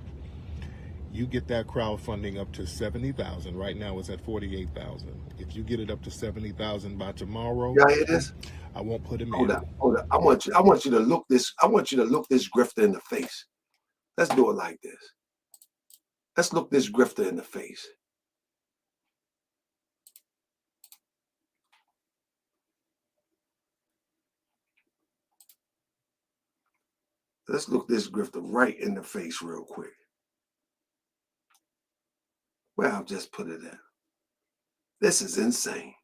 You get that crowdfunding up to 70,000. Right now it's at 48,000. If you get it up to 70,000 by tomorrow, y'all hear this? I won't put him in. Hold up. I want you to look this. I want you to look this grifter in the face. Let's do it like this. Let's look this grifter in the face. Let's look this grifter right in the face real quick. Well, I'll just put it in. This is insane.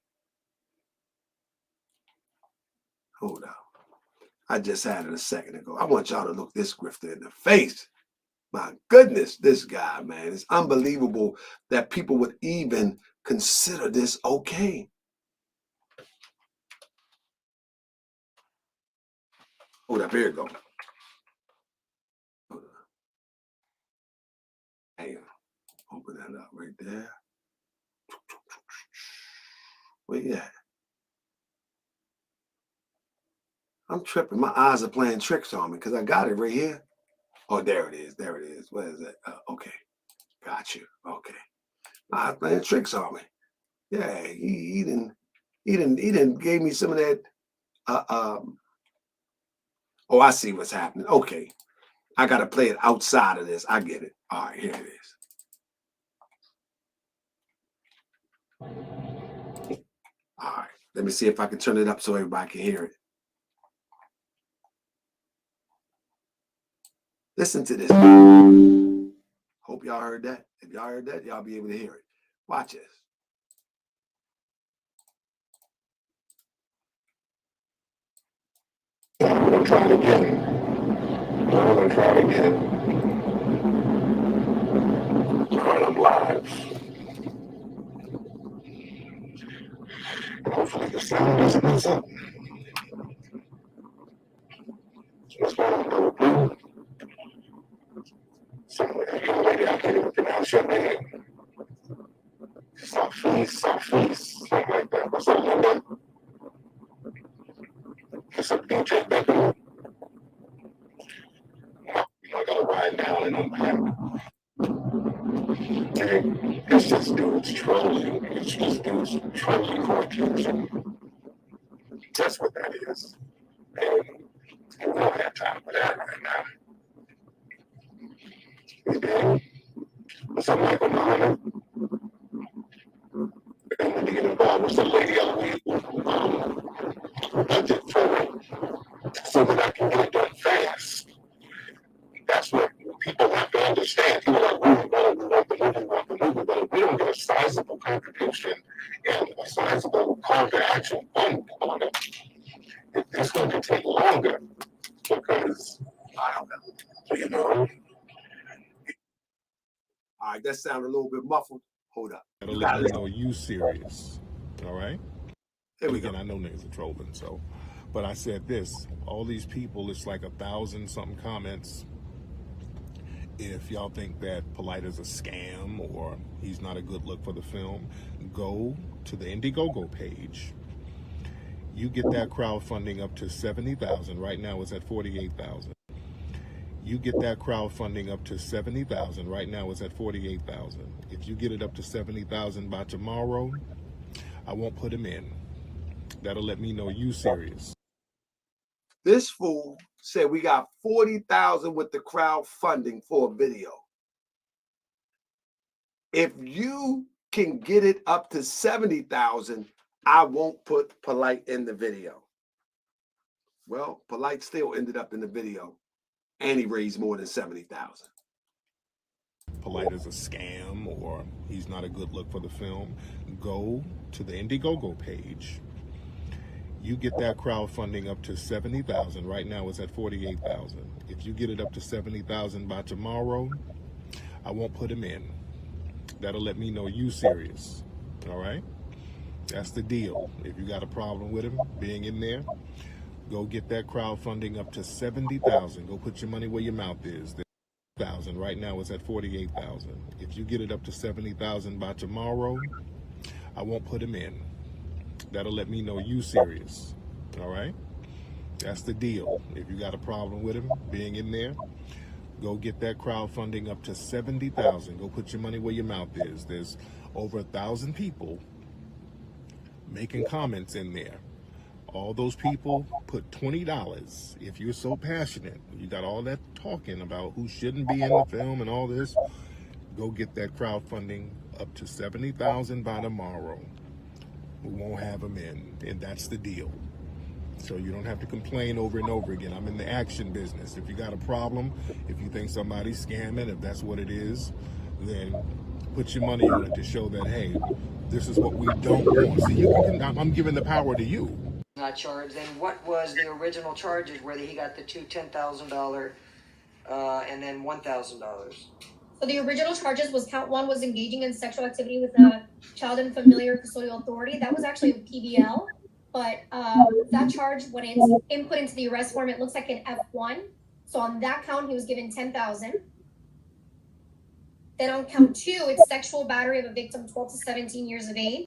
Hold up. I just had it a second ago. I want y'all to look this grifter in the face. My goodness, this guy, man. It's unbelievable that people would even consider this okay. Hold up, here you go. Hang on. Open that up right there. Where you at? I'm tripping. My eyes are playing tricks on me because I got it right here. Oh, there it is. There it is. What is that? Okay. Got you. Okay. My eyes playing tricks on me. Yeah, he didn't gave me some of that. Oh, I see what's happening. Okay. I got to play it outside of this. I get it. All right, here it is. All right. Let me see if I can turn it up so everybody can hear it. Listen to this. Hope y'all heard that. If y'all heard that, y'all be able to hear it. Watch this. I'm gonna try it again. I'm gonna try it again. All right, I'm live. Hopefully the sound doesn't mess up. What's going on, Double Blue? Some young lady, I can't even pronounce your name. Sophie, something like that. What's up, Linda? What's up, DJ Beckham? and down and unpack. And it's just dudes trolling. It's just dudes trolling coaches. That's what that is. And we don't have time for that right now. And then, something like Muhammad, and to get involved with the lady budget for it so that I can get it done fast. That's what people have to understand. People are like, we want the movie, but if we don't get a sizable contribution and a sizable call to action on it, it's going to take longer because, I don't know, you know. All right, that sounded a little bit muffled. Hold up. That'll let me know you serious. All right? Here we Again, go. I know niggas are trolling, so. But I said this, all these people, it's like 1,000 something comments. If y'all think that Polite is a scam or he's not a good look for the film, go to the Indiegogo page. You get that crowdfunding up to 70,000. Right now it's at 48,000. You get that crowdfunding up to 70,000. Right now it's at 48,000. If you get it up to 70,000 by tomorrow, I won't put him in. That'll let me know you serious. This fool said we got 40,000 with the crowdfunding for a video. If you can get it up to 70,000, I won't put Polite in the video. Well, Polite still ended up in the video, and he raised more than 70,000. Polite is a scam or he's not a good look for the film, go to the Indiegogo page. You get that crowdfunding up to 70,000. Right now it's at 48,000. If you get it up to 70,000 by tomorrow, I won't put him in. That'll let me know you serious. All right? That's the deal. If you got a problem with him being in there, go get that crowdfunding up to 70,000. Go put your money where your mouth is. 1,000. Right now it's at 48,000. If you get it up to 70,000 by tomorrow, I won't put him in. That'll let me know you serious. All right? That's the deal. If you got a problem with him being in there, go get that crowdfunding up to 70,000. Go put your money where your mouth is. There's over 1,000 people making comments in there. All those people put $20. If you're so passionate, you got all that talking about who shouldn't be in the film and all this, go get that crowdfunding up to 70,000 by tomorrow. We won't have them in, and that's the deal. So you don't have to complain over and over again. I'm in the action business. If you got a problem, if you think somebody's scamming, if that's what it is, then put your money on it to show that, hey, this is what we don't want. See, I'm giving the power to you. Not charged. Then what was the original charges where he got the two $10,000 and then $1,000? So the original charges was count one was engaging in sexual activity with a child and familiar custodial authority. That was actually a PBL, but that charge, when it's input into the arrest form, it looks like an F1. So on that count, he was given 10,000. Then on count two, it's sexual battery of a victim 12 to 17 years of age.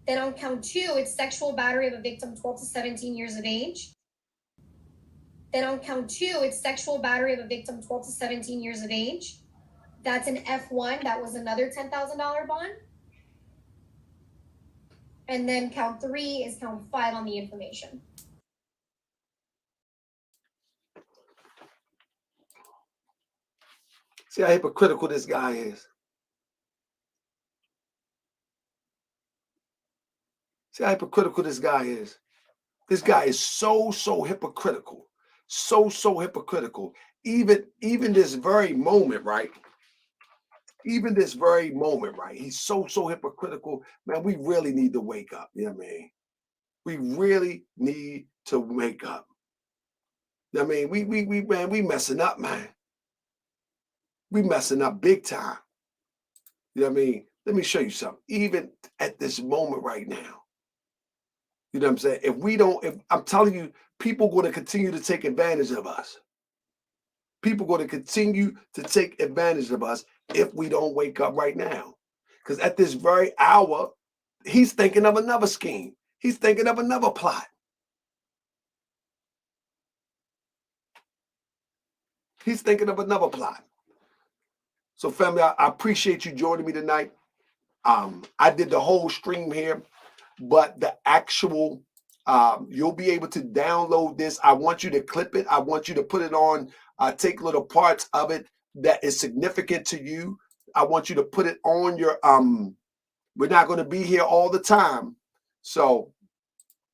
Then on count two, it's sexual battery of a victim 12 to 17 years of age. Then on count two, it's sexual battery of a victim 12 to 17 years of age. That's an F1. That was another $10,000 bond. And then count three is count five on the information. See how hypocritical this guy is. See how hypocritical this guy is. This guy is so hypocritical. So hypocritical. Even this very moment, right? Even this very moment, right? He's so hypocritical. Man, we really need to wake up. You know what I mean? We really need to wake up. You know what I mean? We messing up, man. We messing up big time. You know what I mean? Let me show you something. Even at this moment right now. You know what I'm saying? If I'm telling you, people going to continue to take advantage of us. People going to continue to take advantage of us if we don't wake up right now. Because at this very hour, he's thinking of another scheme. He's thinking of another plot. He's thinking of another plot. So family, I appreciate you joining me tonight. I did the whole stream here, but the actual, you'll be able to download this. I want you to clip it. I want you to put it on, take little parts of it that is significant to you. I want you to put it on your, we're not going to be here all the time. So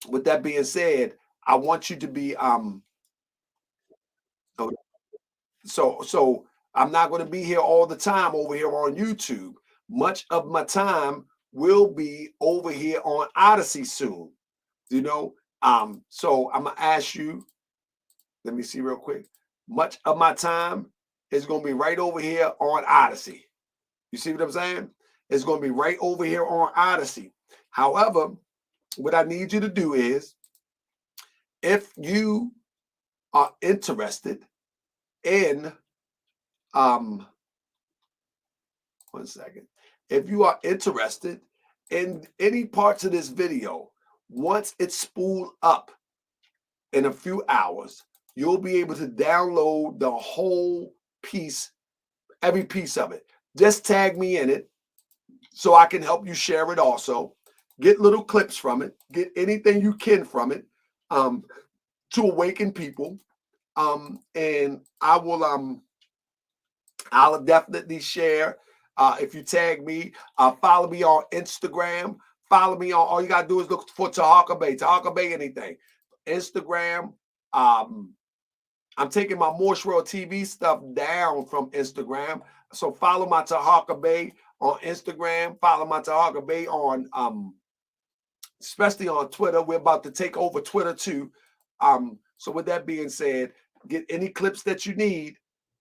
with that being said, I want you to be, so I'm not going to be here all the time over here on YouTube. Much of my time will be over here on Odyssey soon, you know. So I'm gonna ask you, let me see real quick. Much of my time is gonna be right over here on Odyssey. You see what I'm saying? It's gonna be right over here on Odyssey. However, what I need you to do is, if you are interested in, one second. If you are interested in any parts of this video, once it's spooled up in a few hours, you'll be able to download the whole piece, every piece of it. Just tag me in it so I can help you share it also. Get little clips from it. Get anything you can from it to awaken people. And I will, I'll definitely share. If you tag me, follow me on Instagram. Follow me on, all you got to do is look for Tariq Bay, anything. Instagram. I'm taking my Morse World TV stuff down from Instagram. So follow my Tariq Bay on Instagram. Follow my Tariq Bay on, especially on Twitter. We're about to take over Twitter too. So with that being said, get any clips that you need.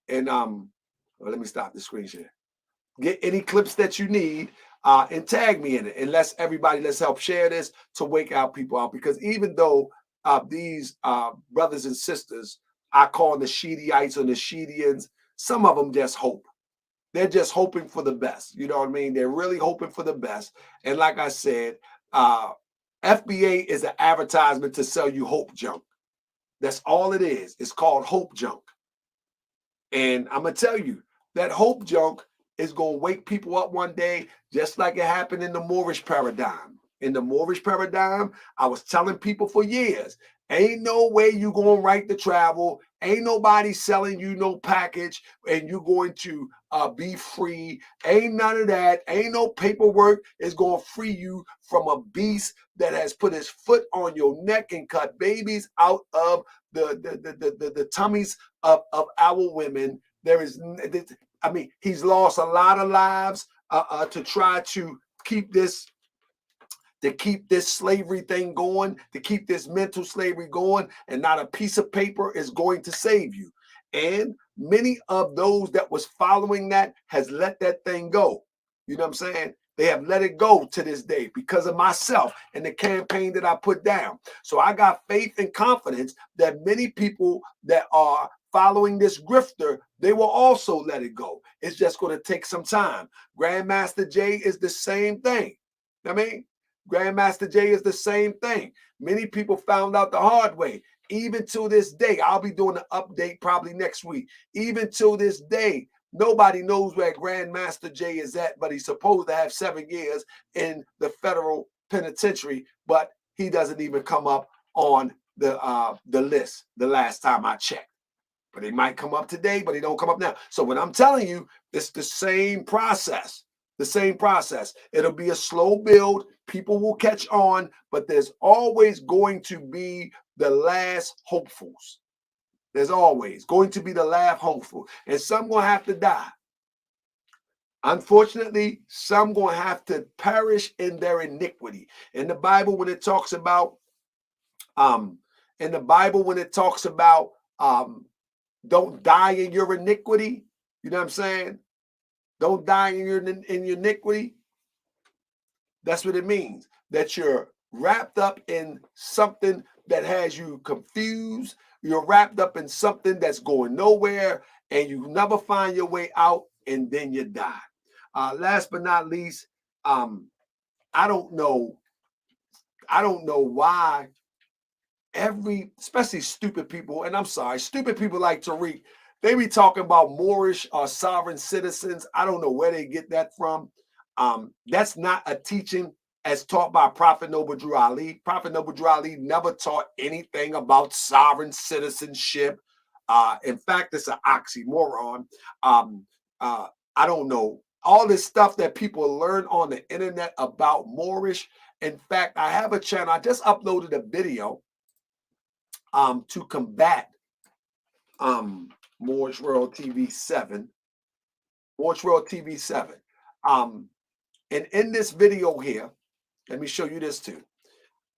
And well, let me stop the screen share. Get any clips that you need and tag me in it. And let's help share this to wake out people out. Because even though these brothers and sisters, I call them Nasheedites or Nasheedians, some of them just hope. They're just hoping for the best. You know what I mean? They're really hoping for the best. And like I said, FBA is an advertisement to sell you hope junk. That's all it is. It's called hope junk. And I'm going to tell you, that hope junk is going to wake people up one day, just like it happened in the Moorish paradigm. In the Moorish paradigm, I was telling people for years, ain't no way you going to write the travel. Ain't nobody selling you no package and you're going to be free. Ain't none of that. Ain't no paperwork is going to free you from a beast that has put his foot on your neck and cut babies out of the tummies of our women. There is, I mean, he's lost a lot of lives to try to keep this slavery thing going, to keep this mental slavery going, and not a piece of paper is going to save you. And many of those that was following that has let that thing go. You know what I'm saying? They have let it go to this day because of myself and the campaign that I put down. So I got faith and confidence that many people that are following this grifter, they will also let it go. It's just going to take some time. Grandmaster Jay is the same thing. I mean, Grandmaster Jay is the same thing. Many people found out the hard way. Even to this day, I'll be doing an update probably next week. Even to this day, nobody knows where Grandmaster Jay is at, but he's supposed to have 7 years in the federal penitentiary, but he doesn't even come up on the list the last time I checked. But he might come up today, but he don't come up now. So what I'm telling you, it's the same process. The same process. It'll be a slow build. People will catch on, but there's always going to be the last hopefuls. There's always going to be the last hopeful. And some going to have to die. Unfortunately, some going to have to perish in their iniquity. In the Bible, when it talks about, don't die in your iniquity. You know what I'm saying? Don't die in your iniquity. That's what it means. That you're wrapped up in something that has you confused. You're wrapped up in something that's going nowhere, and you never find your way out, and then you die. Last but not least, I don't know why especially stupid people, and I'm sorry, stupid people like Tariq, They be talking about Moorish or sovereign citizens. I don't know where they get that from. That's not a teaching as taught by Prophet Noble Drew Ali. Prophet Noble Drew Ali never taught anything about sovereign citizenship. In fact, it's an oxymoron. I don't know. All this stuff that people learn on the internet about Moorish. In fact, I have a channel. I just uploaded a video to combat Moorish World TV 7. Moorish World TV 7. And in this video here, let me show you this too.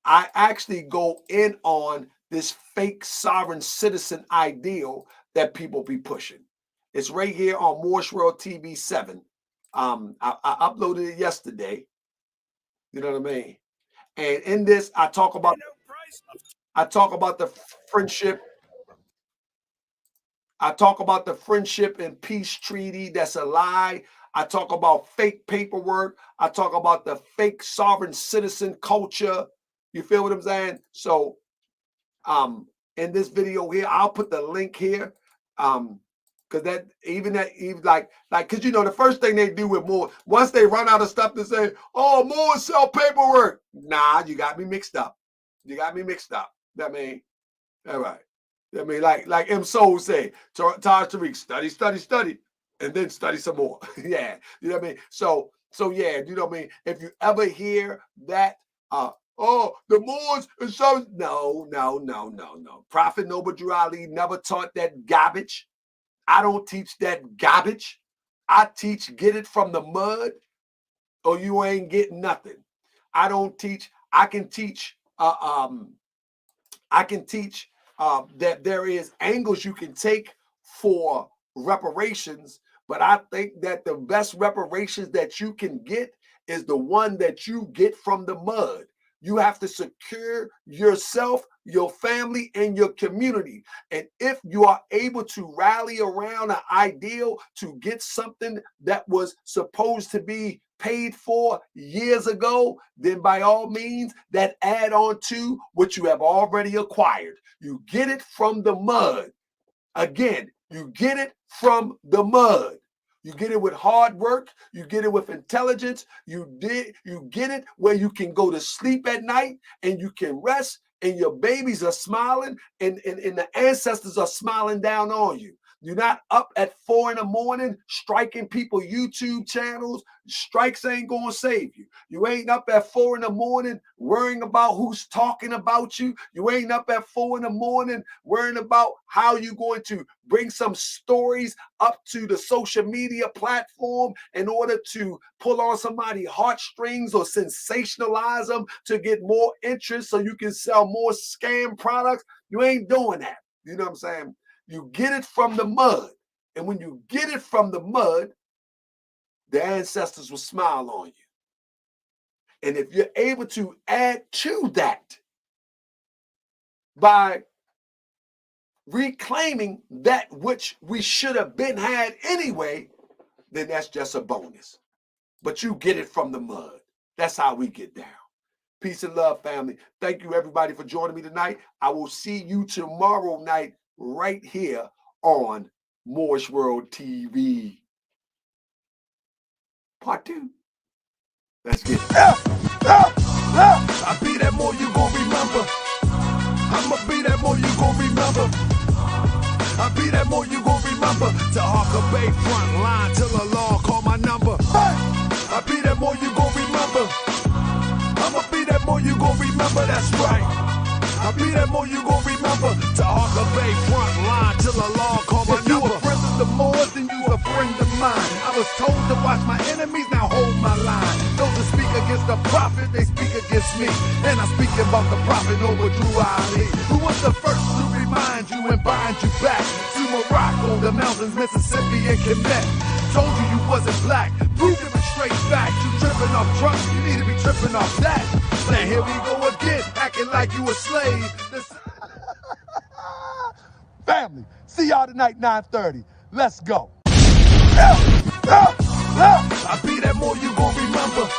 I actually go in on this fake sovereign citizen ideal that people be pushing. It's right here on Moorish World TV 7. I uploaded it yesterday. You know what I mean? And in this, I talk about the friendship. I talk about the friendship and peace treaty that's a lie. I talk about fake paperwork. I talk about the fake sovereign citizen culture. You feel what I'm saying? So in this video here, I'll put the link here. Because because you know the first thing they do with Moore, once they run out of stuff to say, oh, Moore sell paperwork. Nah, you got me mixed up. You got me mixed up. That mean, all right. I mean, like M. Soul say, Tariq, study, and then study some more. Yeah, you know what I mean? So yeah, you know what I mean? If you ever hear that, oh, the Moors and so no. Prophet Noble Drew Ali never taught that garbage. I don't teach that garbage. I teach get it from the mud or you ain't getting nothing. I don't teach. I can teach that there is angles you can take for reparations, but I think that the best reparations that you can get is the one that you get from the mud. You have to secure yourself, your family, and your community. And if you are able to rally around an ideal to get something that was supposed to be paid for years ago, then by all means, that add on to what you have already acquired. You get it from the mud. Again, you get it from the mud. You get it with hard work. You get it with intelligence. You get it where you can go to sleep at night and you can rest and your babies are smiling and the ancestors are smiling down on you. You're not up at 4 a.m. striking people YouTube channels. Strikes ain't going to save you. You ain't up at 4 a.m. worrying about who's talking about you. You ain't up at 4 a.m. worrying about how you're going to bring some stories up to the social media platform in order to pull on somebody's heartstrings or sensationalize them to get more interest so you can sell more scam products. You ain't doing that. You know what I'm saying? You get it from the mud. And when you get it from the mud, the ancestors will smile on you. And if you're able to add to that by reclaiming that which we should have been had anyway, then that's just a bonus. But you get it from the mud. That's how we get down. Peace and love, family. Thank you, everybody, for joining me tonight. I will see you tomorrow night right here on Moorish World TV. Part 2. Let's get it. I be that more you gon' remember. I'ma be that more you gon' remember. I be that more you gon' remember. To Harker Bay front line till the law call my number. I be that more you gon' remember. I'ma be that more you gon' remember. That's right. I be that more you gon' remember. To Harker Bay front line till the law call my number. If you a friend of the Moors, then you a friend of mine. I was told to watch my enemies, now hold my line. Those that speak against the prophet, they speak against me. And I'm speaking about the prophet Noble Drew Ali, who was the first to remind you and bind you back to Morocco, the mountains, Mississippi, and Quebec. Told you you wasn't black, proved it with straight facts. You tripping off trucks, you need to be tripping off that. Now here we go again, acting like you a slave. Family, see y'all tonight, 9:30. Let's go. I be that more you gon' remember.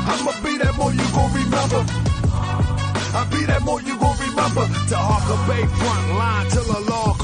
I'ma be that more you gon' remember. I be that more you gon' remember. To Harker Bay front line till the law